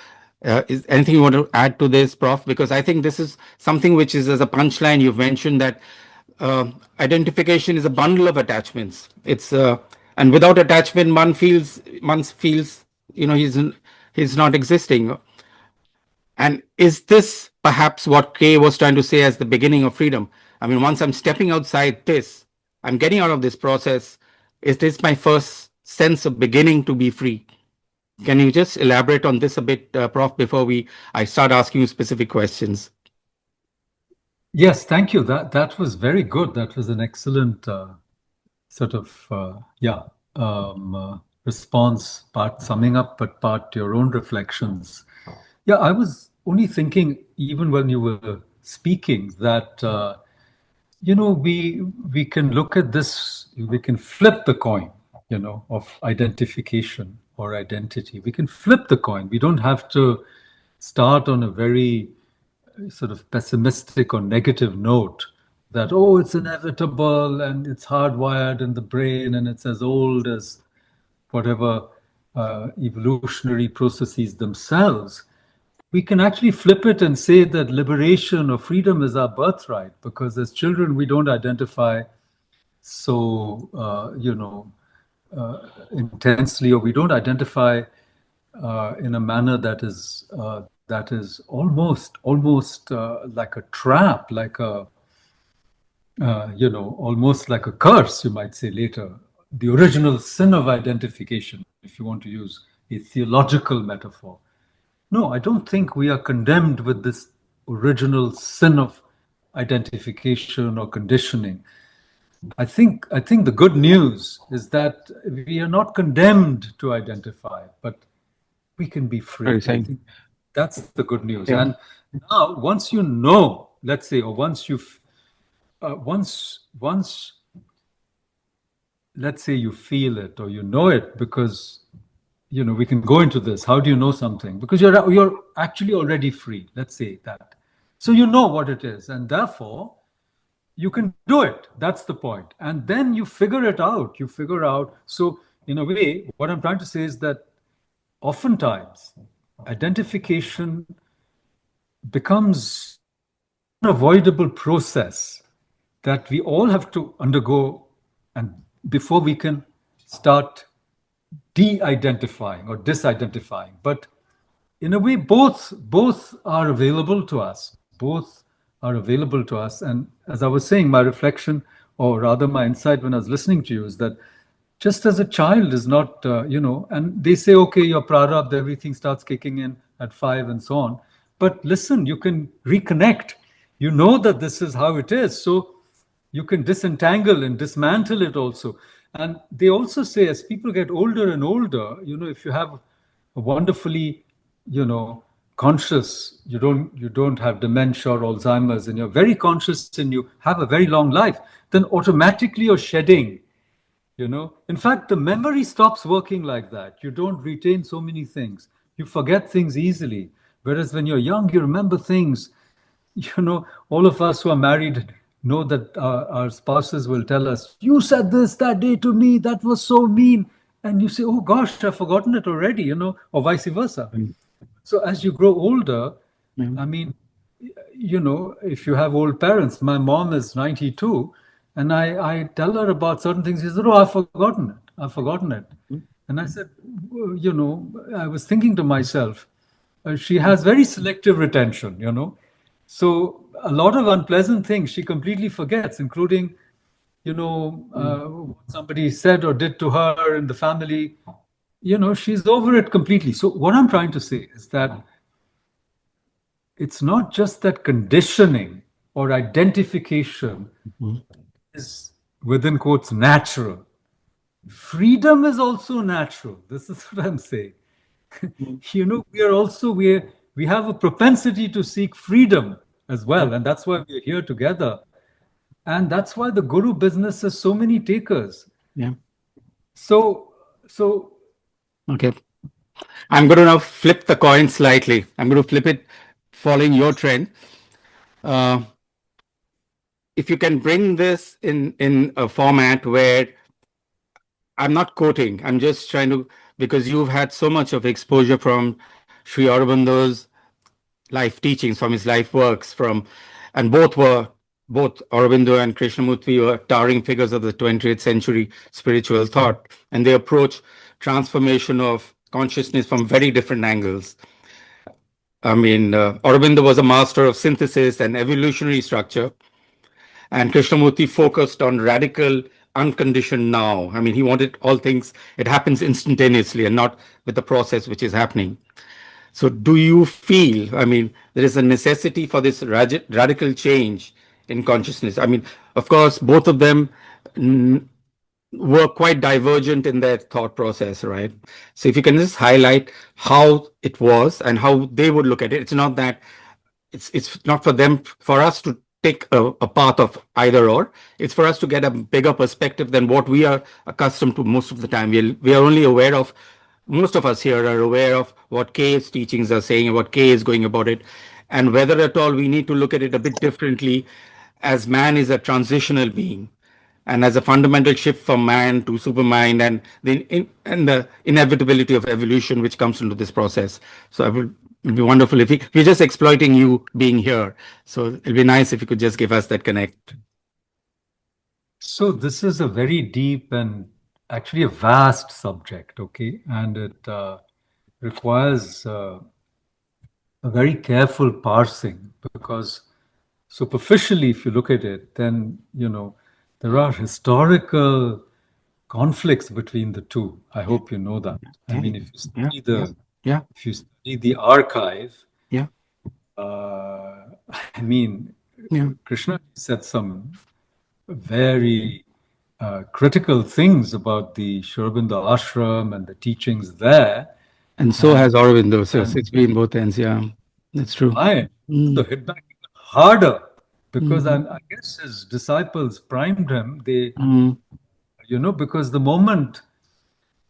is anything you want to add to this, Prof? Because I think this is something which is as a punchline. You've mentioned that identification is a bundle of attachments. It's and without attachment, one feels he's not existing. And is this perhaps what Kay was trying to say as the beginning of freedom? I mean, once I'm stepping outside this, I'm getting out of this process. Is this my first sense of beginning to be free? Can you just elaborate on this a bit, Prof, before I start asking you specific questions? Yes, thank you. That was very good. That was an excellent sort of response, part summing up, but part your own reflections. Yeah, I was only thinking, even when you were speaking, that we can look at this, we can flip the coin, of identification or identity. We can flip the coin. We don't have to start on a very sort of pessimistic or negative note that, oh, it's inevitable and it's hardwired in the brain and it's as old as whatever evolutionary processes themselves, we can actually flip it and say that liberation or freedom is our birthright, because as children we don't identify so intensely, or we don't identify in a manner that is almost like a trap, like a almost like a curse, you might say later. The original sin of identification, if you want to use a theological metaphor. No, I don't think we are condemned with this original sin of identification or conditioning. I think the good news is that we are not condemned to identify, but we can be free. I think that's the good news. Yeah. And now, once you know, let's say, or once you've once let's say you feel it or you know it, because we can go into this. How do you know something? Because you're actually already free. Let's say that. So you know what it is, and therefore you can do it. That's the point. And then you figure it out. You figure out. So in a way, what I'm trying to say is that oftentimes identification becomes an unavoidable process that we all have to undergo, and before we can start de-identifying or disidentifying. But in a way, both are available to us. Both are available to us. And as I was saying, my reflection, or rather my insight when I was listening to you, is that just as a child is not, and they say, okay, your prarabdha, everything starts kicking in at 5 and so on. But listen, you can reconnect. You know that this is how it is. So you can disentangle and dismantle it also. And they also say, as people get older and older, if you have a wonderfully, conscious, you don't have dementia or Alzheimer's, and you're very conscious and you have a very long life, then automatically you're shedding. In fact, the memory stops working like that. You don't retain so many things. You forget things easily. Whereas when you're young, you remember things. All of us who are married know that our spouses will tell us, you said this that day to me, that was so mean. And you say, oh gosh, I've forgotten it already, or vice versa. So as you grow older, I mean, if you have old parents, my mom is 92, and I tell her about certain things. She said, oh, I've forgotten it. And I said, I was thinking to myself, she has very selective retention, So a lot of unpleasant things she completely forgets, including, what somebody said or did to her in the family. She's over it completely. So what I'm trying to say is that it's not just that conditioning or identification is, within quotes, natural. Freedom is also natural. This is what I'm saying. We have a propensity to seek freedom as well. And that's why we're here together. And that's why the guru business has so many takers. Yeah. So okay. I'm going to now flip the coin slightly. I'm going to flip it following your trend. If you can bring this in a format where I'm not quoting, I'm just trying to, because you've had so much of exposure from Sri Aurobindo's life teachings, from his life works, and both Aurobindo and Krishnamurti were towering figures of the 20th century spiritual thought, and they approach transformation of consciousness from very different angles. I mean, Aurobindo was a master of synthesis and evolutionary structure, and Krishnamurti focused on radical, unconditioned now. I mean, he wanted all things, it happens instantaneously and not with the process which is happening. So do you feel, I mean, there is a necessity for this radical change in consciousness? I mean, of course, both of them were quite divergent in their thought process, right? So if you can just highlight how it was and how they would look at it. It's not that, it's not for us to take a path of either or. It's for us to get a bigger perspective than what we are accustomed to most of the time. We are only aware of most of us here are aware of what K's teachings are saying and what K is going about it, and whether at all we need to look at it a bit differently, as man is a transitional being, and as a fundamental shift from man to supermind, and the inevitability of evolution which comes into this process. So it'd be wonderful if we're just exploiting you being here. So it'd be nice if you could just give us that connect. So this is a very deep and actually a vast subject, okay? And it requires a very careful parsing, because superficially, if you look at it, then, there are historical conflicts between the two. I hope you know that. I mean, if you study if you study the archive, I mean, Krishna said some very critical things about the Sri Aurobindo ashram and the teachings there. And so has Aurobindo. So it's been both ends. Yeah, that's true. To hit back even harder, because I guess his disciples primed him. Because the moment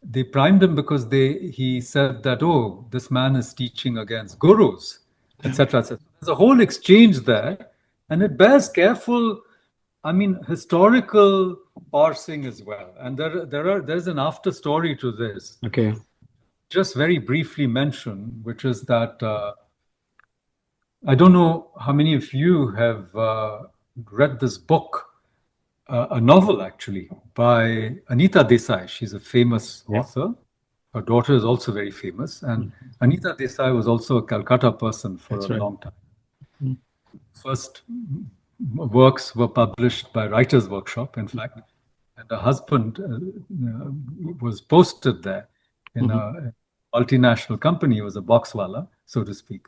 they primed him, because he said that, oh, this man is teaching against gurus, etc. There's a whole exchange there, and it bears careful, historical parsing as well. And there's an after story to this. Okay. Just very briefly mention, which is that I don't know how many of you have read this book, a novel actually, by Anita Desai. She's a famous author. Her daughter is also very famous. And Anita Desai was also a Calcutta person for a long time. First works were published by Writers' Workshop, in fact. And her husband was posted there in a multinational company. He was a boxwala, so to speak.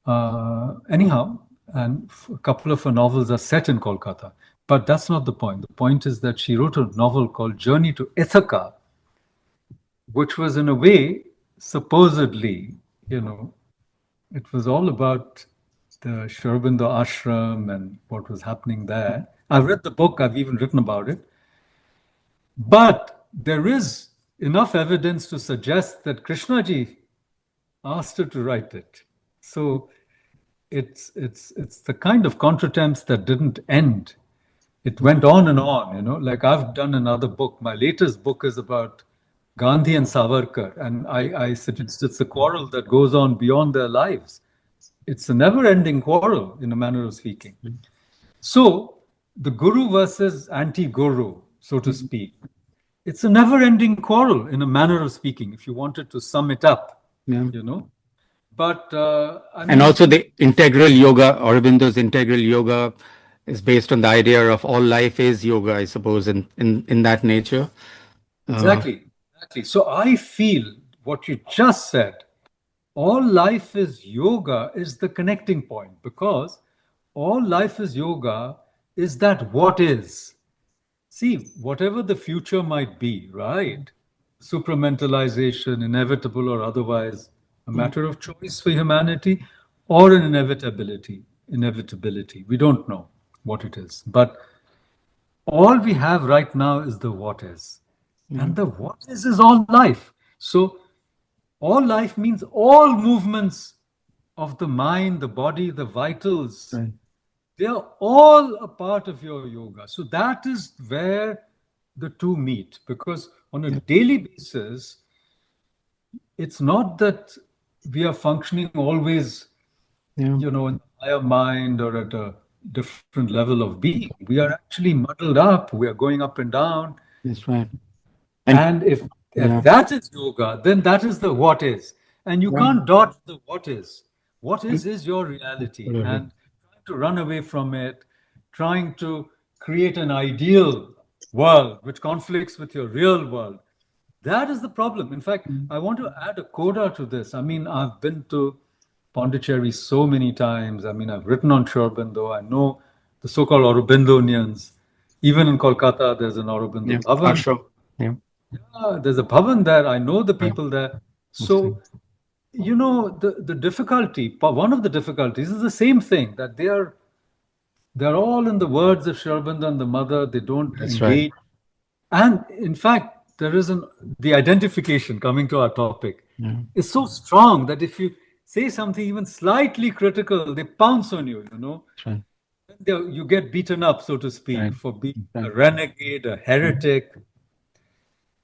Anyhow, and a couple of her novels are set in Kolkata. But that's not the point. The point is that she wrote a novel called Journey to Ithaca, which was in a way, supposedly, it was all about the Sri Aurobindo ashram and what was happening there. I've read the book, I've even written about it. But there is enough evidence to suggest that Krishnaji asked her to write it. So it's the kind of contretemps that didn't end. It went on and on, like I've done another book. My latest book is about Gandhi and Savarkar. And I suggest it's a quarrel that goes on beyond their lives. It's a never-ending quarrel, in a manner of speaking. So the guru versus anti-guru, so to speak, it's a never-ending quarrel, in a manner of speaking, if you wanted to sum it up, But and also the integral yoga, Aurobindo's integral yoga, is based on the idea of all life is yoga, I suppose, in that nature. Exactly. So I feel what you just said, all life is yoga, is the connecting point, because all life is yoga is that what is. See, whatever the future might be, right? Supramentalization, inevitable or otherwise, a matter of choice for humanity, or an inevitability. We don't know what it is. But all we have right now is the what is. And the what is all life. So all life means all movements of the mind, the body, the vitals. Right. They are all a part of your yoga. So that is where the two meet. Because on a daily basis, it's not that we are functioning always, in the higher mind or at a different level of being. We are actually muddled up. We are going up and down. That's right. And if that is yoga, then that is the what is. And you can't dodge the what is. What is your reality. And trying to run away from it, trying to create an ideal world which conflicts with your real world, that is the problem. In fact, I want to add a coda to this. I've been to Pondicherry so many times. I've written on Sri Aurobindo. I know the so-called Aurobindonians. Even in Kolkata, there's an Aurobindo Bhavan. There's a Bhavan there. I know the people there. So, the difficulty, one of the difficulties is the same thing, that they're all in the words of Sri Aurobindo and the mother. They don't engage. Right. And in fact, the identification, coming to our topic, is so strong that if you say something even slightly critical, they pounce on you, you know. Right. You get beaten up, so to speak, Right. for being a Right. renegade, a heretic.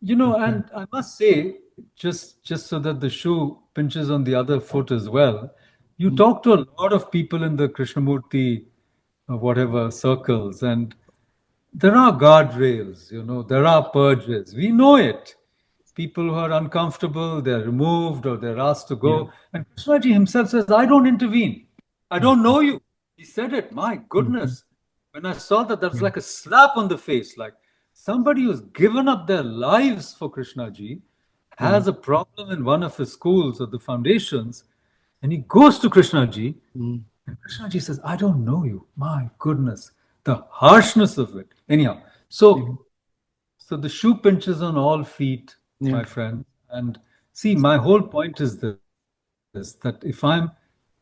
You know, and I must say, just so that the shoe pinches on the other foot as well, you talk to a lot of people in the Krishnamurti, whatever circles, and there are guardrails, you know, there are purges. We know it. People who are uncomfortable, they're removed or they're asked to go. And Krishnaji himself says, I don't intervene. I don't know you. He said it. My goodness. When I saw that, that was like a slap on the face. Like somebody who's given up their lives for Krishnaji has a problem in one of his schools or the foundations, and he goes to Krishnaji, and Krishnaji says, I don't know you. My goodness. The harshness of it. Anyhow, so the shoe pinches on all feet, my friend. And see, my whole point is this, that if I'm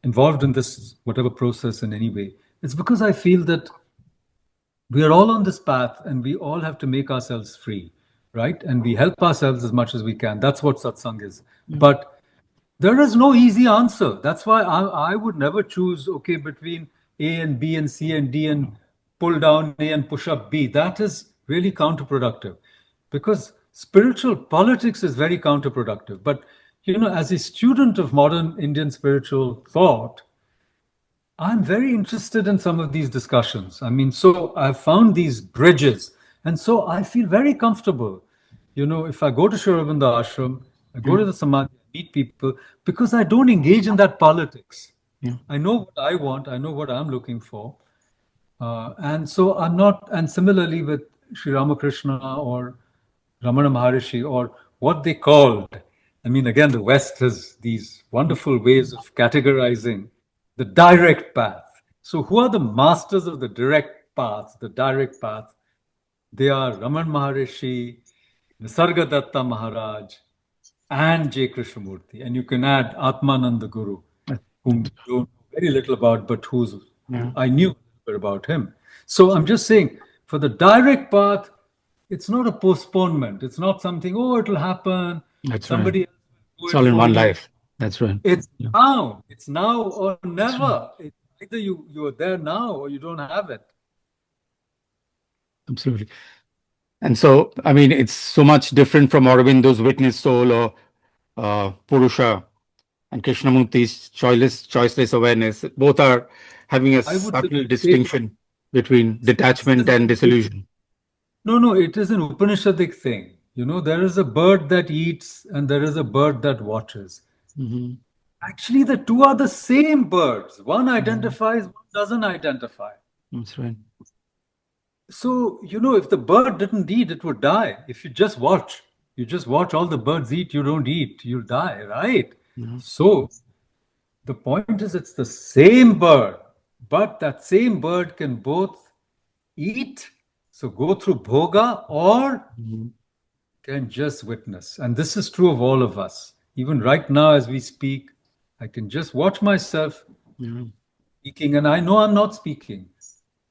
involved in this, whatever process in any way, it's because I feel that we are all on this path and we all have to make ourselves free, right? And we help ourselves as much as we can. That's what satsang is. But there is no easy answer. That's why I would never choose, okay, between A and B and C and D and pull down A and push up B. That is really counterproductive because spiritual politics is very counterproductive. But, you know, as a student of modern Indian spiritual thought, I'm very interested in some of these discussions. I mean, so I've found these bridges. And so I feel very comfortable. You know, if I go to Sri Aurobindo Ashram, I go to the Samadhi, I meet people, because I don't engage in that politics. I know what I want, I know what I'm looking for. And so I'm not, and similarly with Sri Ramakrishna or Ramana Maharishi or what they called. I mean, again, the West has these wonderful ways of categorizing the direct path. So, who are the masters of the direct path? The direct path. They are Raman Maharishi, Nisargadatta Maharaj, and J. Krishnamurti. And you can add Atmananda Guru, whom you know very little about, but who's I knew a little bit about him. So I'm just saying, for the direct path, it's not a postponement. It's not something, oh, it'll happen. That's Somebody right. else will It's do all it in for one you. life. That's right. It's now. It's now or never. It's either you are there now or you don't have it. Absolutely. And so, I mean, it's so much different from Aurobindo's witness soul or Purusha and Krishnamurti's choiceless awareness. Both are having a I would subtle say, distinction between detachment and disillusion. No, it is an Upanishadic thing. You know, there is a bird that eats and there is a bird that watches. Actually, the two are the same birds. One identifies, one doesn't identify. That's right. So, you know, if the bird didn't eat, it would die. If you just watch all the birds eat, you don't eat, you'll die, right? So, the point is it's the same bird, but that same bird can both eat, so go through bhoga, or can just witness. And this is true of all of us. Even right now, as we speak, I can just watch myself speaking, and I know I'm not speaking.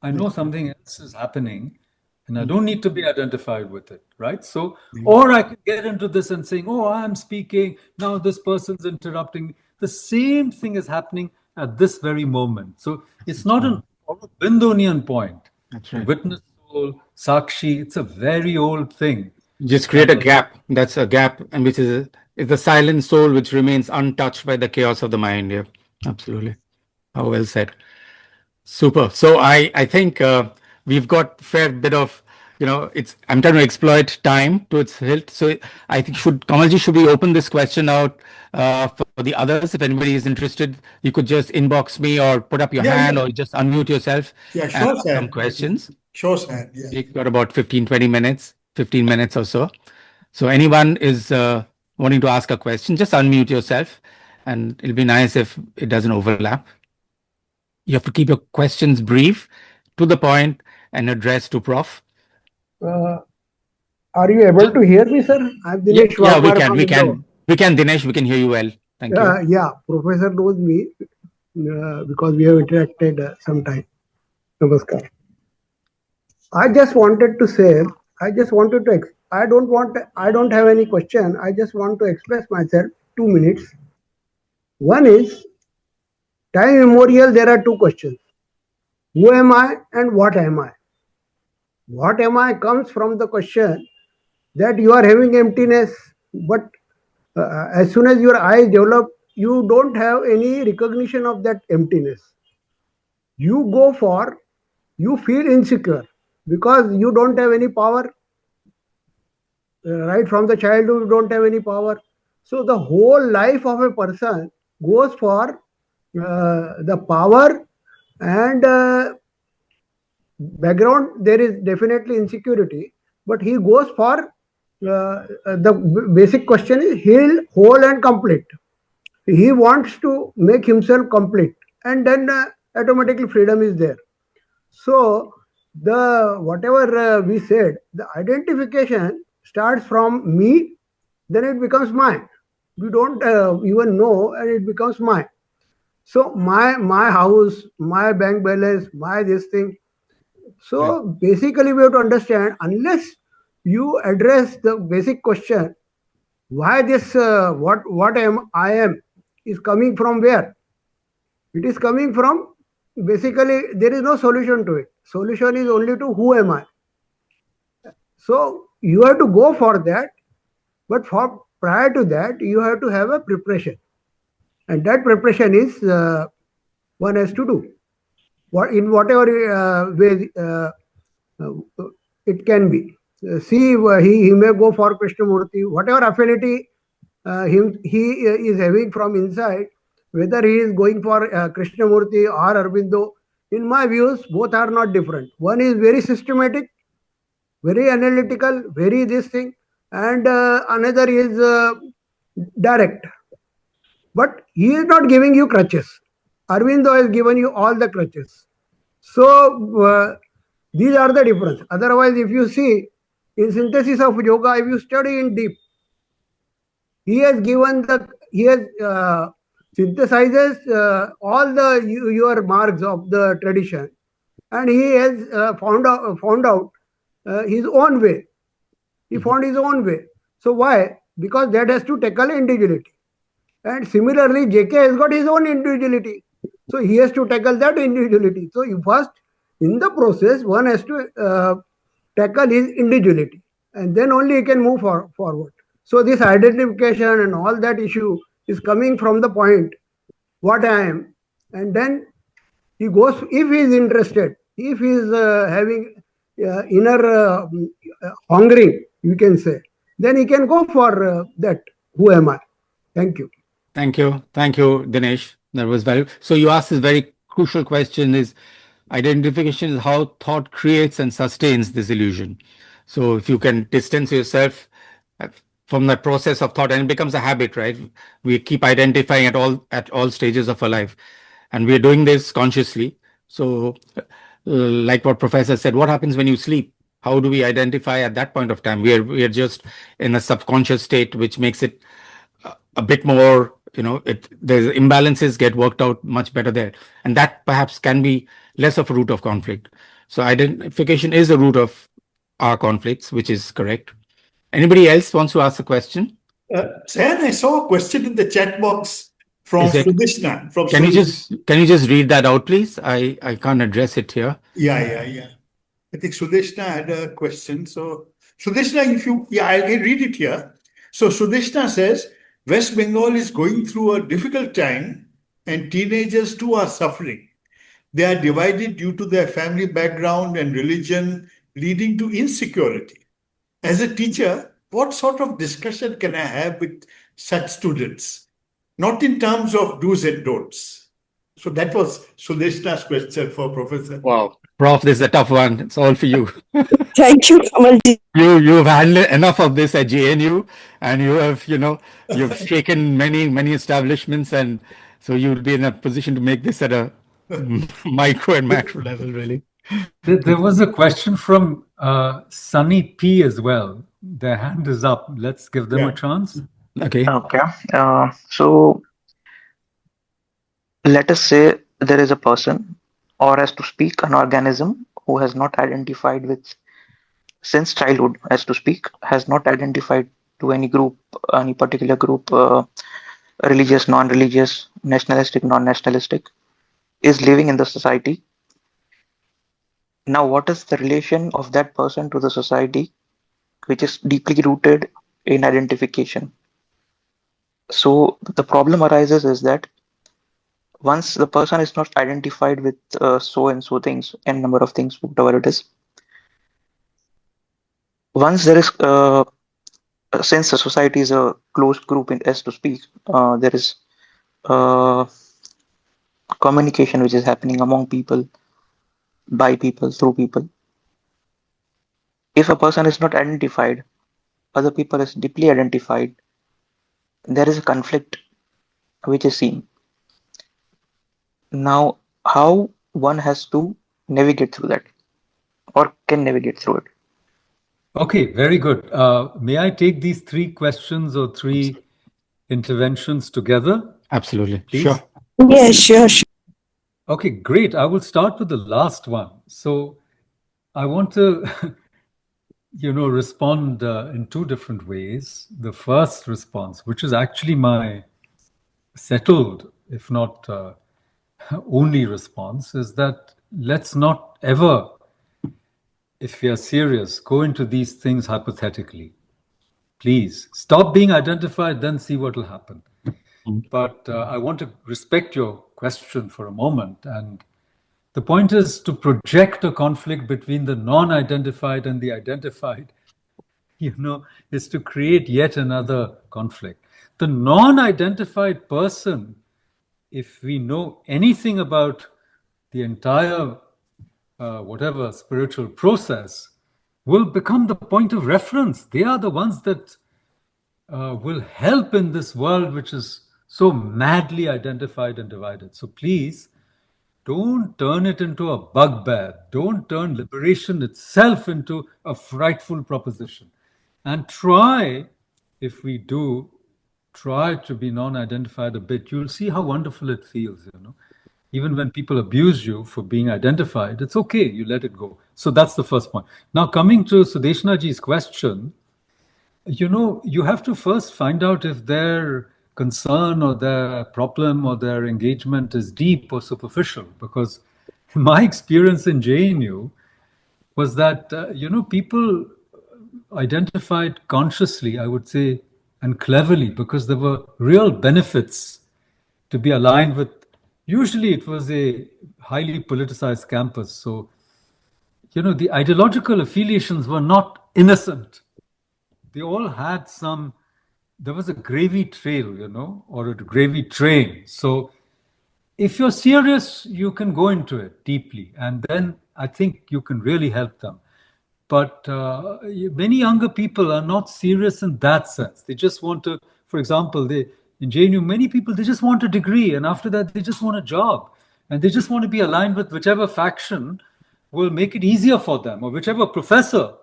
I know something else is happening, and I don't need to be identified with it, right? So, or I can get into this and saying, oh, I'm speaking, now this person's interrupting. The same thing is happening at this very moment. So it's not an Aurobindonian point. That's right. Witness soul, Sakshi, it's a very old thing. Just create a gap. That's a gap, and which is the silent soul which remains untouched by the chaos of the mind. Yeah, absolutely. How well said. Super. So I think we've got fair bit of, you know, I'm trying to exploit time to its hilt. So I think Kamalji, should we open this question out for the others? If anybody is interested, you could just inbox me or put up your hand or just unmute yourself Yeah, and sure, ask sir. some questions. Sure, sir. Yeah. We've got about 15 minutes or so. So anyone is wanting to ask a question, just unmute yourself, and it'll be nice if it doesn't overlap. You have to keep your questions brief, to the point, and addressed to Prof. Are you able to hear me, sir? I'm Dinesh. Yeah, we can, Dinesh, we can hear you well. Thank you. Yeah, Professor knows me because we have interacted sometime. Namaskar. I just wanted to I don't have any question. I just want to express myself 2 minutes. One is, time immemorial, there are two questions. Who am I and what am I? What am I comes from the question that you are having emptiness, but as soon as your eyes develop, you don't have any recognition of that emptiness. You feel insecure because you don't have any power. Right from the childhood, you don't have any power. So the whole life of a person goes for the power and background. There is definitely insecurity, but he goes for the basic question is healed, whole, and complete. He wants to make himself complete, and then automatically freedom is there. So the whatever we said, the identification starts from me, then it becomes mine. We don't even know, and it becomes mine. So my house, my bank balance, my this thing. So basically, we have to understand, unless you address the basic question, why this what am is coming from where? It is coming from, basically there is no solution to it. Solution is only to who am I. So you have to go for that, but for prior to that you have to have a preparation, and that preparation is one has to do what in whatever way it can be. See, he may go for Krishnamurti, whatever affinity he is having from inside, whether he is going for Krishnamurti or Aurobindo. In my views, both are not different. One is very systematic, very analytical, very this thing, and another is direct. But he is not giving you crutches. Aurobindo has given you all the crutches. So these are the difference. Otherwise, if you see in synthesis of yoga, if you study in deep, he has synthesizes all the your marks of the tradition, and he has found out his own way. He found his own way. So why? Because that has to tackle individuality. And similarly, JK has got his own individuality. So he has to tackle that individuality. So first, in the process, one has to tackle his individuality, and then only he can move forward. So this identification and all that issue is coming from the point, what I am. And then he goes, if he is interested, if he is having inner hungering, you can say, then he can go for that. Who am I? Thank you. Thank you. Thank you, Dinesh. That was valuable. So you asked this very crucial question, is identification is how thought creates and sustains this illusion. So if you can distance yourself from that process of thought, and it becomes a habit, right? We keep identifying at all stages of our life, and we're doing this consciously. So like what Professor said, what happens when you sleep? How do we identify at that point of time? We are just in a subconscious state, which makes it a bit more, the imbalances get worked out much better there, and that perhaps can be less of a root of conflict. So identification is a root of our conflicts, which is correct. Anybody else wants to ask a question? Sayan, I saw a question in the chat box from Sudeshna. Can you just read that out, please? I can't address it here. Yeah. I think Sudeshna had a question. So Sudeshna, I'll read it here. So Sudeshna says, West Bengal is going through a difficult time and teenagers too are suffering. They are divided due to their family background and religion, leading to insecurity. As a teacher, what sort of discussion can I have with such students? Not in terms of do's and don'ts. So that was Sudeshna's question for Professor. Wow. Prof, this is a tough one. It's all for you. Thank you, Kamalji. You've handled enough of this at JNU, and you've shaken many establishments, and so you'll be in a position to make this at a micro and macro level, really. There was a question from Sunny P as well. Their hand is up. Let's give them a chance. Okay. So let us say there is a person, or as to speak, an organism who has not identified with since childhood, as to speak, has not identified to any group, any particular group, religious, non-religious, nationalistic, non-nationalistic, is living in the society. Now, what is the relation of that person to the society, which is deeply rooted in identification? So the problem arises is that once the person is not identified with so and so things and number of things, whatever it is, once there is since the society is a closed group, in as to speak, there is uh, communication which is happening among people, by people, through people. If a person is not identified, other people is deeply identified, there is a conflict which is seen. Now, how one has to navigate through that, or can navigate through it? Okay, very good. May I take these three questions or three interventions together? Absolutely. Please? Sure. Yes, sure. Okay, great. I will start with the last one. So I want to, respond in two different ways. The first response, which is actually my settled, if not only response, is that let's not ever, if we are serious, go into these things hypothetically. Please stop being identified, then see what will happen. But I want to respect your question for a moment. And the point is to project a conflict between the non-identified and the identified, is to create yet another conflict. The non-identified person, if we know anything about the entire whatever spiritual process, will become the point of reference. They are the ones that will help in this world which is so madly identified and divided. So please don't turn it into a bugbear. Don't turn liberation itself into a frightful proposition. And try, if we do, try to be non-identified a bit. You'll see how wonderful it feels, Even when people abuse you for being identified, it's okay, you let it go. So that's the first point. Now, coming to Sudeshnaji's question, you have to first find out if their concern or their problem or their engagement is deep or superficial. Because my experience in JNU was that, people identified consciously, I would say, and cleverly, because there were real benefits to be aligned with. Usually it was a highly politicized campus. So, the ideological affiliations were not innocent. They all had there was a gravy trail, or a gravy train. So if you're serious, you can go into it deeply. And then I think you can really help them. But many younger people are not serious in that sense. They just want to, for example, in JNU, many people, they just want a degree. And after that, they just want a job. And they just want to be aligned with whichever faction will make it easier for them, or whichever professor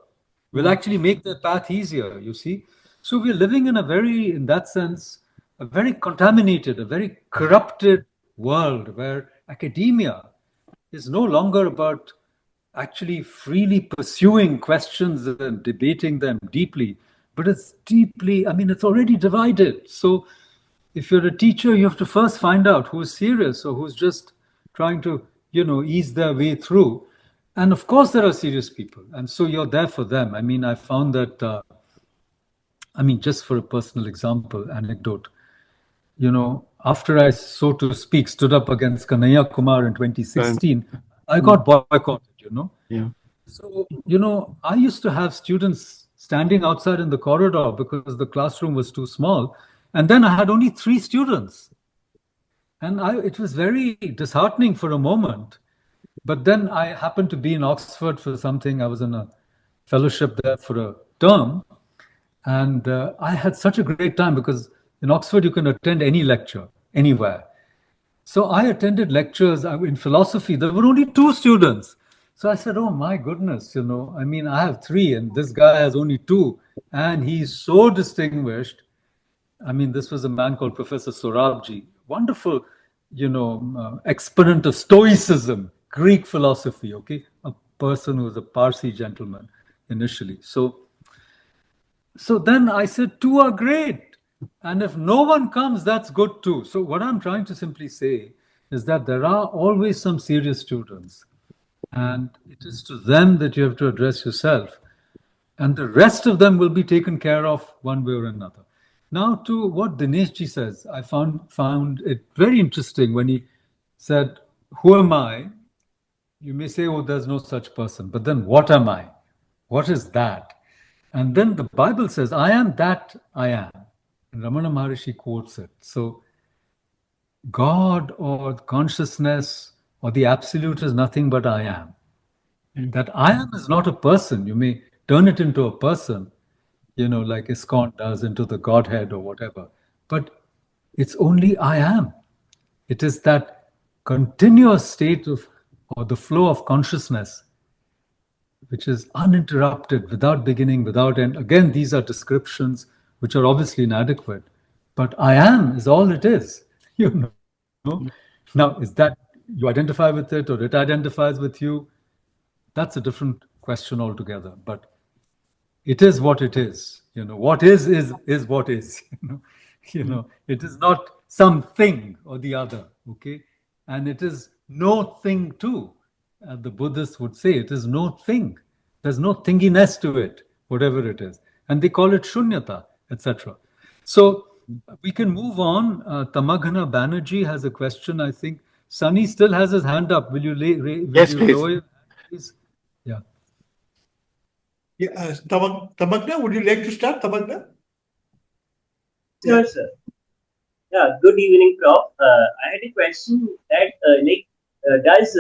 will actually make their path easier, you see. So we're living in in that sense, a very contaminated, a very corrupted world where academia is no longer about actually freely pursuing questions and debating them deeply, but it's it's already divided. So if you're a teacher, you have to first find out who's serious or who's just trying to, ease their way through. And of course, there are serious people. And so you're there for them. I found that, just for a personal example, anecdote, after I, so to speak, stood up against Kanhaiya Kumar in 2016, I got boycotted, Yeah. So, I used to have students standing outside in the corridor because the classroom was too small. And then I had only 3 students. And it was very disheartening for a moment. But then I happened to be in Oxford for something. I was in a fellowship there for a term. And I had such a great time because in Oxford, you can attend any lecture, anywhere. So I attended lectures in philosophy. There were only 2 students. So I said, oh my goodness, I have 3 and this guy has only 2. And he's so distinguished. This was a man called Professor Sorabji, wonderful, exponent of Stoicism, Greek philosophy, okay? A person who was a Parsi gentleman. initially. So then I said, two are great. And if no one comes, that's good too. So what I'm trying to simply say is that there are always some serious students. And it is to them that you have to address yourself. And the rest of them will be taken care of one way or another. Now, to what Dineshji says, I found it very interesting when he said, who am I? You may say, oh, there's no such person. But then what am I? What is that? And then the Bible says, I am that I am. And Ramana Maharishi quotes it. So God or consciousness or the absolute is nothing but I am. That I am is not a person. You may turn it into a person, like ISKCON does into the Godhead or whatever. But it's only I am. It is that continuous state of, or the flow of consciousness, which is uninterrupted, without beginning, without end. Again, these are descriptions which are obviously inadequate. But I am is all it is. Now, is that you identify with it or it identifies with you? That's a different question altogether. But it is what it is. What is what is. It is not something or the other. Okay, and it is no thing too. The Buddhists would say it is no thing. There's no thinginess to it, whatever it is, and they call it shunyata, etc. So we can move on. Tamaghana Banerjee has a question. I think Sunny still has his hand up. Will you Yes, please. lower your hand, please? Yeah. Yeah, Tamagna, would you like to start, Tamagna? Sure, sir. Yeah, good evening, Prof. I had a question that, does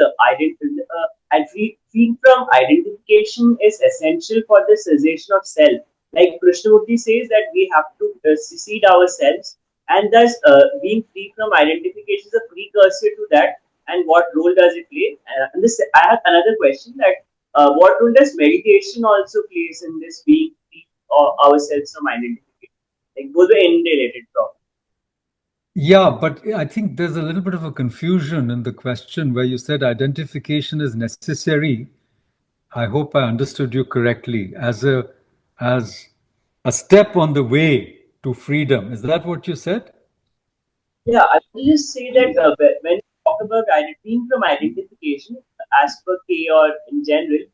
freeing from identification is essential for the cessation of self? Like Krishnamurti says that we have to secede ourselves, and thus being free from identification is a precursor to that. And what role does it play? And I have another question that what role does meditation also plays in this being free ourselves from identification? Like both are interrelated, Prof. Yeah, but I think there's a little bit of a confusion in the question where you said identification is necessary. I hope I understood you correctly, as a step on the way to freedom. Is that what you said? Yeah, I will just say that when we talk about being from identification, as per K or in general,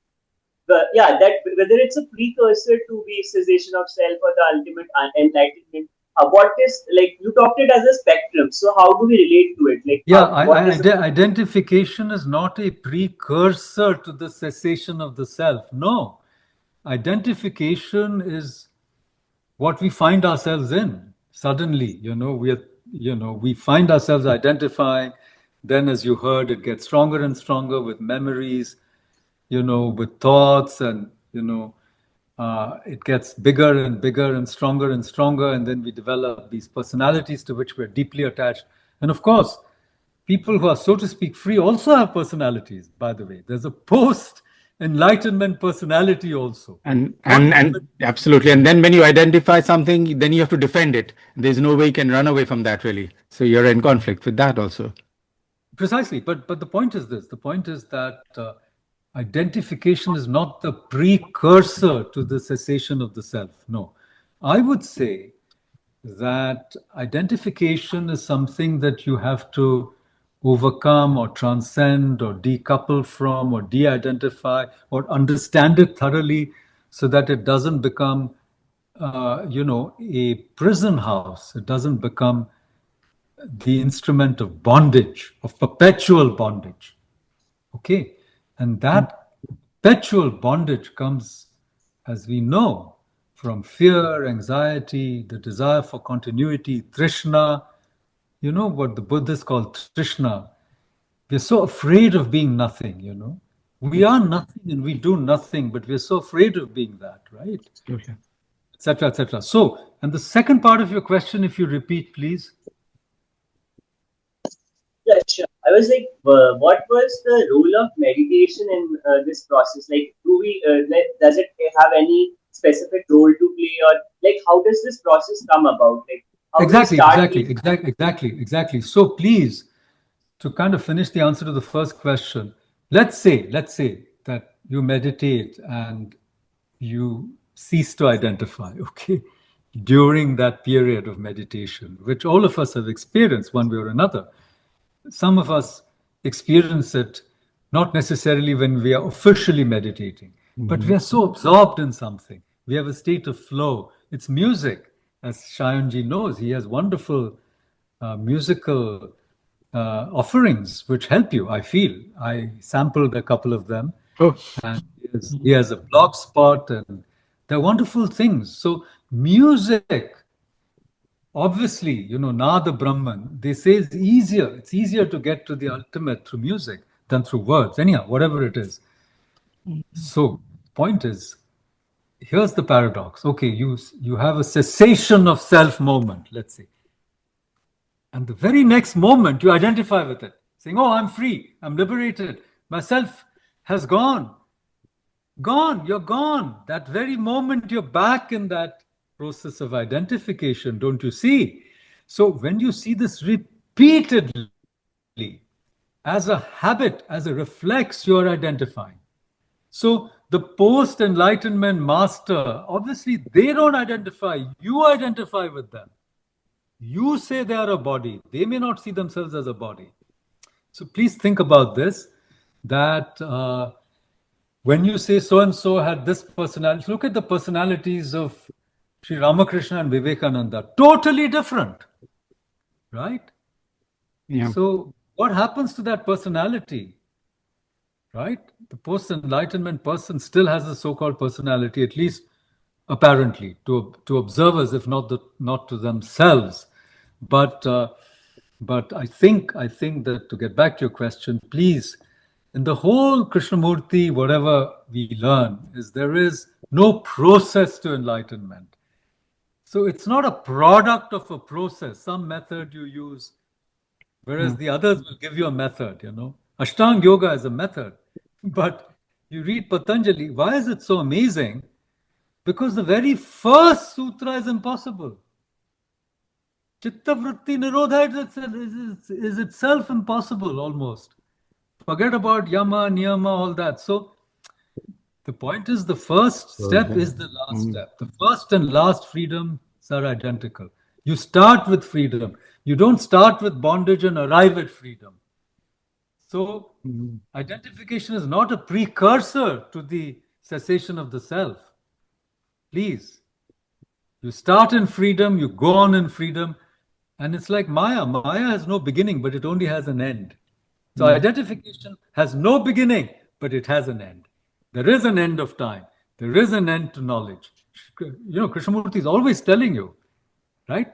that whether it's a precursor to the cessation of self or the ultimate enlightenment, what is, like, you talked it as a spectrum. So how do we relate to it? Like, Yeah, identification is not a precursor to the cessation of the self. No, identification is what we find ourselves in. Suddenly, we find ourselves identifying. Then, as you heard, it gets stronger and stronger with memories, with thoughts, and it gets bigger and bigger and stronger, and then we develop these personalities to which we're deeply attached. And of course, people who are, so to speak, free also have personalities, by the way. There's a post-enlightenment personality also. And absolutely. And then when you identify something, then you have to defend it. There's no way you can run away from that, really. So you're in conflict with that also. Precisely. But the point is this. The point is that identification is not the precursor to the cessation of the self. No. I would say that identification is something that you have to overcome or transcend or decouple from or de-identify or understand it thoroughly so that it doesn't become, a prison house. It doesn't become the instrument of bondage, of perpetual bondage. Okay? And that perpetual bondage comes, as we know, from fear, anxiety, the desire for continuity, trishna. You know what the Buddhists call trishna. We're so afraid of being nothing, We are nothing and we do nothing, but we're so afraid of being that, right? Okay. Etc., etc. So, and the second part of your question, if you repeat, please. Yeah, sure. I was like, what was the role of meditation in this process? Like, does it have any specific role to play, or like, how does this process come about? Like, how Exactly. So please, to kind of finish the answer to the first question, let's say that you meditate and you cease to identify, okay, during that period of meditation, which all of us have experienced one way or another. Some of us experience it not necessarily when we are officially meditating, but we are so absorbed in something. We have a state of flow. It's music, as Shayanji knows. He has wonderful musical offerings which help you, I feel. I sampled a couple of them, Oh, and he has a blog spot, and they're wonderful things. So music, obviously, Nada Brahman, they say it's easier to get to the ultimate through music than through words. Anyhow, whatever it is. So point is, here's the paradox. Okay, you have a cessation of self moment, let's say. And the very next moment you identify with it, saying, oh, I'm free, I'm liberated, myself has gone. Gone, you're gone. That very moment you're back in that process of identification, don't you see? So when you see this repeatedly as a habit, as a reflex, you're identifying. So the post-enlightenment master, obviously they don't identify, you identify with them. You say they are a body. They may not see themselves as a body. So please think about this, that when you say so-and-so had this personality, look at the personalities of Sri Ramakrishna and Vivekananda. Totally different, right? yeah. So what happens to that personality, right? The post-enlightenment person still has a so-called personality, at least apparently, to observers, if not to themselves. But I think that, to get back to your question, please, in the whole Krishnamurti, whatever we learn is there is no process to enlightenment. So it's not a product of a process, some method you use, whereas the others will give you a method, Ashtanga Yoga is a method. But you read Patanjali, why is it so amazing? Because the very first sutra is impossible. Chitta vritti nirodha is itself impossible almost. Forget about yama, niyama, all that. So the point is, the first step is the last step. The first and last freedoms are identical. You start with freedom. You don't start with bondage and arrive at freedom. So identification is not a precursor to the cessation of the self. Please. You start in freedom, you go on in freedom, and it's like Maya. Maya has no beginning, but it only has an end. So identification has no beginning, but it has an end. There is an end of time. There is an end to knowledge. Krishnamurti is always telling you, right?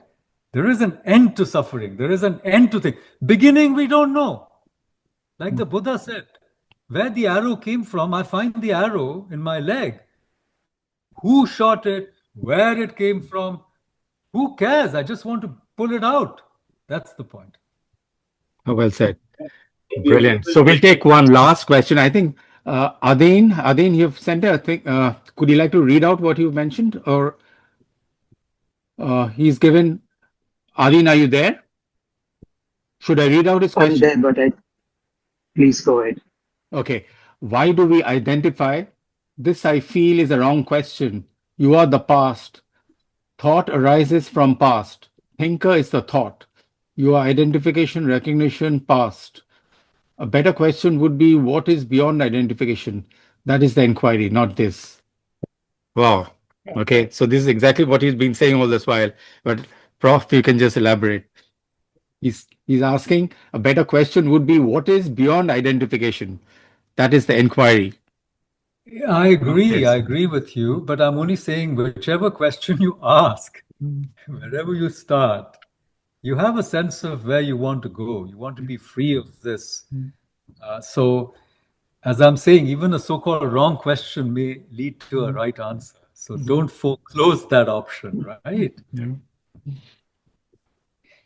There is an end to suffering. There is an end to things. Beginning, we don't know. Like the Buddha said, where the arrow came from, I find the arrow in my leg. Who shot it? Where it came from? Who cares? I just want to pull it out. That's the point. Oh, well said. Brilliant. So we'll take one last question. I think, Adin, you've sent a thing. Could you like to read out what you've mentioned? Or he's given. Adin, are you there? Should I read out his I'm question? there, but please go ahead. Okay. Why do we identify? This, I feel, is a wrong question. You are the past. Thought arises from past. Thinker is the thought. Your identification, recognition, past. A better question would be, what is beyond identification? That is the inquiry, not this. Wow. Okay. So this is exactly what he's been saying all this while. But Prof, you can just elaborate. He's asking, a better question would be, what is beyond identification? That is the inquiry. I agree with you, but I'm only saying whichever question you ask, wherever you start, you have a sense of where you want to go. You want to be free of this. So, as I'm saying, even a so-called wrong question may lead to a right answer. So don't foreclose that option, right?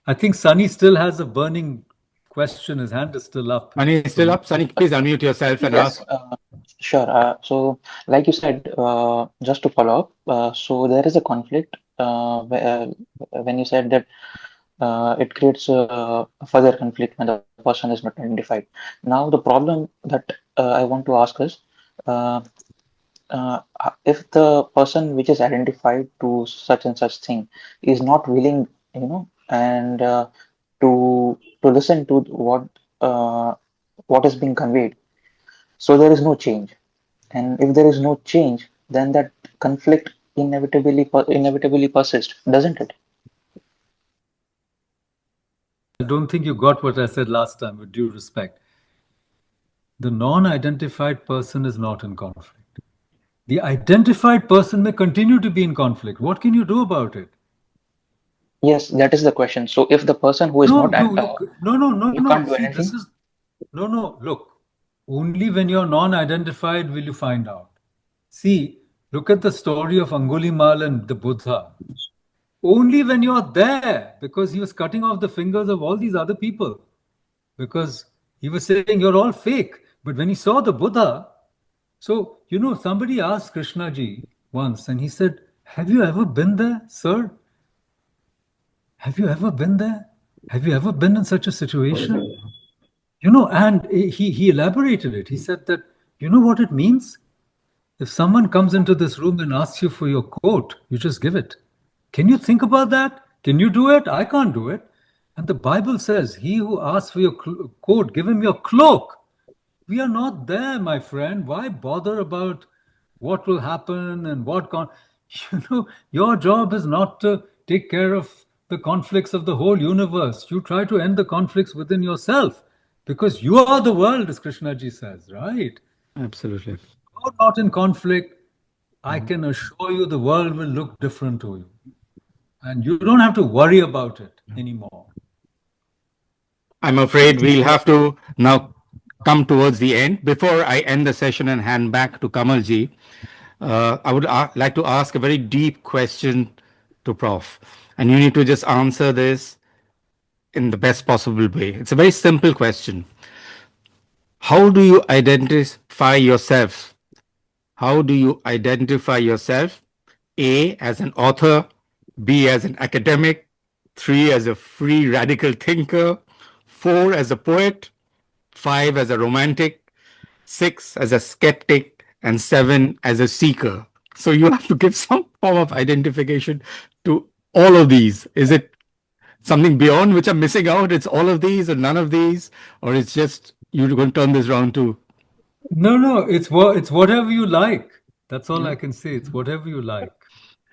I think Sunny still has a burning question. His hand is still up. Sunny is still up. Sunny, please unmute yourself and Yes, ask. sure. So, like you said, just to follow up, so there is a conflict when you said that it creates a further conflict when the person is not identified. Now, the problem that I want to ask is, if the person which is identified to such and such thing is not willing, and to listen to what is being conveyed, so there is no change. And if there is no change, then that conflict inevitably persists, doesn't it? I don't think you got what I said last time, with due respect. The non-identified person is not in conflict. The identified person may continue to be in conflict. What can you do about it? Yes, that is the question. So if the person who is No, not at you can't do See, anything. Look, only when you're non-identified will you find out. See, look at the story of Angulimal and the Buddha. Only when you're there, because he was cutting off the fingers of all these other people, because he was saying you're all fake. But when he saw the Buddha, so somebody asked Krishna ji once, and he said, "Have you ever been there, sir? Have you ever been there? Have you ever been in such a situation?" And he elaborated it. He said that, you know what it means? If someone comes into this room and asks you for your coat, you just give it. Can you think about that? Can you do it? I can't do it. And the Bible says, he who asks for your coat, give him your cloak. We are not there, my friend. Why bother about what will happen and what can't? Your job is not to take care of the conflicts of the whole universe. You try to end the conflicts within yourself, because you are the world, as Krishna ji says, right? Absolutely. If you're not in conflict, I can assure you the world will look different to you. And you don't have to worry about it anymore. I'm afraid we'll have to now come towards the end. Before I end the session and hand back to Kamalji, I would like to ask a very deep question to Prof. And you need to just answer this in the best possible way. It's a very simple question. How do you identify yourself? How do you identify yourself? A, as an author, B, as an academic, 3, as a free radical thinker, 4, as a poet, 5, as a romantic, 6, as a skeptic, and 7, as a seeker. So you have to give some form of identification to all of these. Is it something beyond which I'm missing out? It's all of these or none of these? Or it's just you're going to turn this round too? No, it's whatever you like. That's all I can say. It's whatever you like.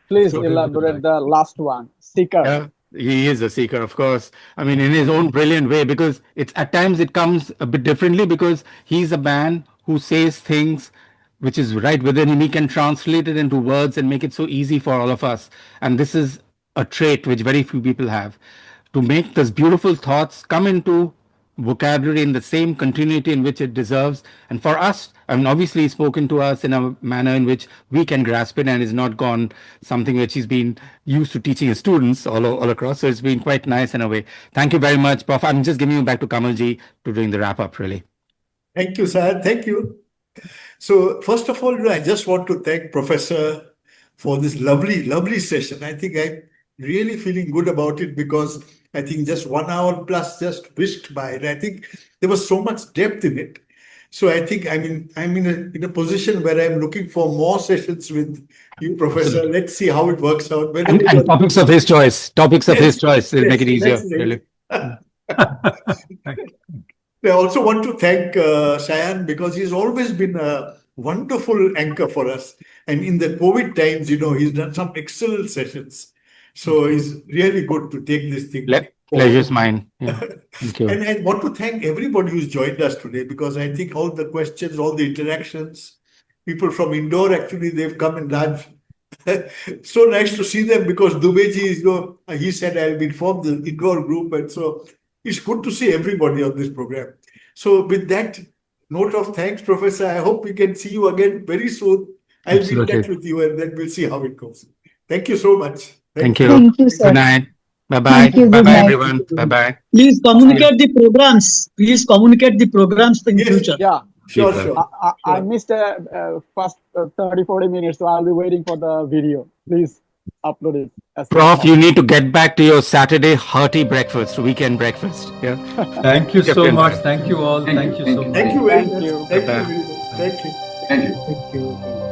Please elaborate the last one. Seeker. Yeah, he is a seeker, of course. I mean, in his own brilliant way, because it's at times it comes a bit differently, because he's a man who says things which is right within him. He can translate it into words and make it so easy for all of us. And this is a trait which very few people have, to make those beautiful thoughts come into vocabulary in the same continuity in which it deserves. And for us, I mean, obviously he's spoken to us in a manner in which we can grasp it, and it's not gone something which he's been used to teaching his students all across. So it's been quite nice in a way. Thank you very much, Prof. I'm just giving you back to Kamalji to doing the wrap up, really. Thank you, Sayan. Thank you. So first of all, I just want to thank Professor for this lovely session. I think I'm really feeling good about it, because I think just 1 hour plus just whisked by. And I think there was so much depth in it. So I think I'm in a position where I'm looking for more sessions with you, Professor. Absolutely. Let's see how it works out. And topics of his choice. Topics of his choice. It'll make it easier, Right. really. I also want to thank Sayan, because he's always been a wonderful anchor for us. And in the COVID times, he's done some excellent sessions. So it's really good to take this thing. Pleasure's mine. Yeah. Thank you. And I want to thank everybody who's joined us today, because I think all the questions, all the interactions, people from Indore, actually, they've come and lunch. So nice to see them, because Dubeji, he said, I'll inform the Indore group. And so it's good to see everybody on this program. So with that note of thanks, Professor, I hope we can see you again very soon. I'll be in touch with you, and then we'll see how it goes. Thank you so much. Thank you. Thank you, sir. Good night. Bye-bye. Thank you. Good Bye-bye, night. everyone. Bye-bye. Please communicate the programs. Please communicate the programs in Yes. future. Yeah, Sure. I missed first 30-40 minutes, so I'll be waiting for the video. Please upload it. as soon as Prof, you possible. need to get back to your Saturday hearty breakfast, weekend breakfast. Yeah. Thank you so Captain. much. Thank you all. Thank you so much. Thank you very Thank much. you. Thank you very much. Thank you. Thank you.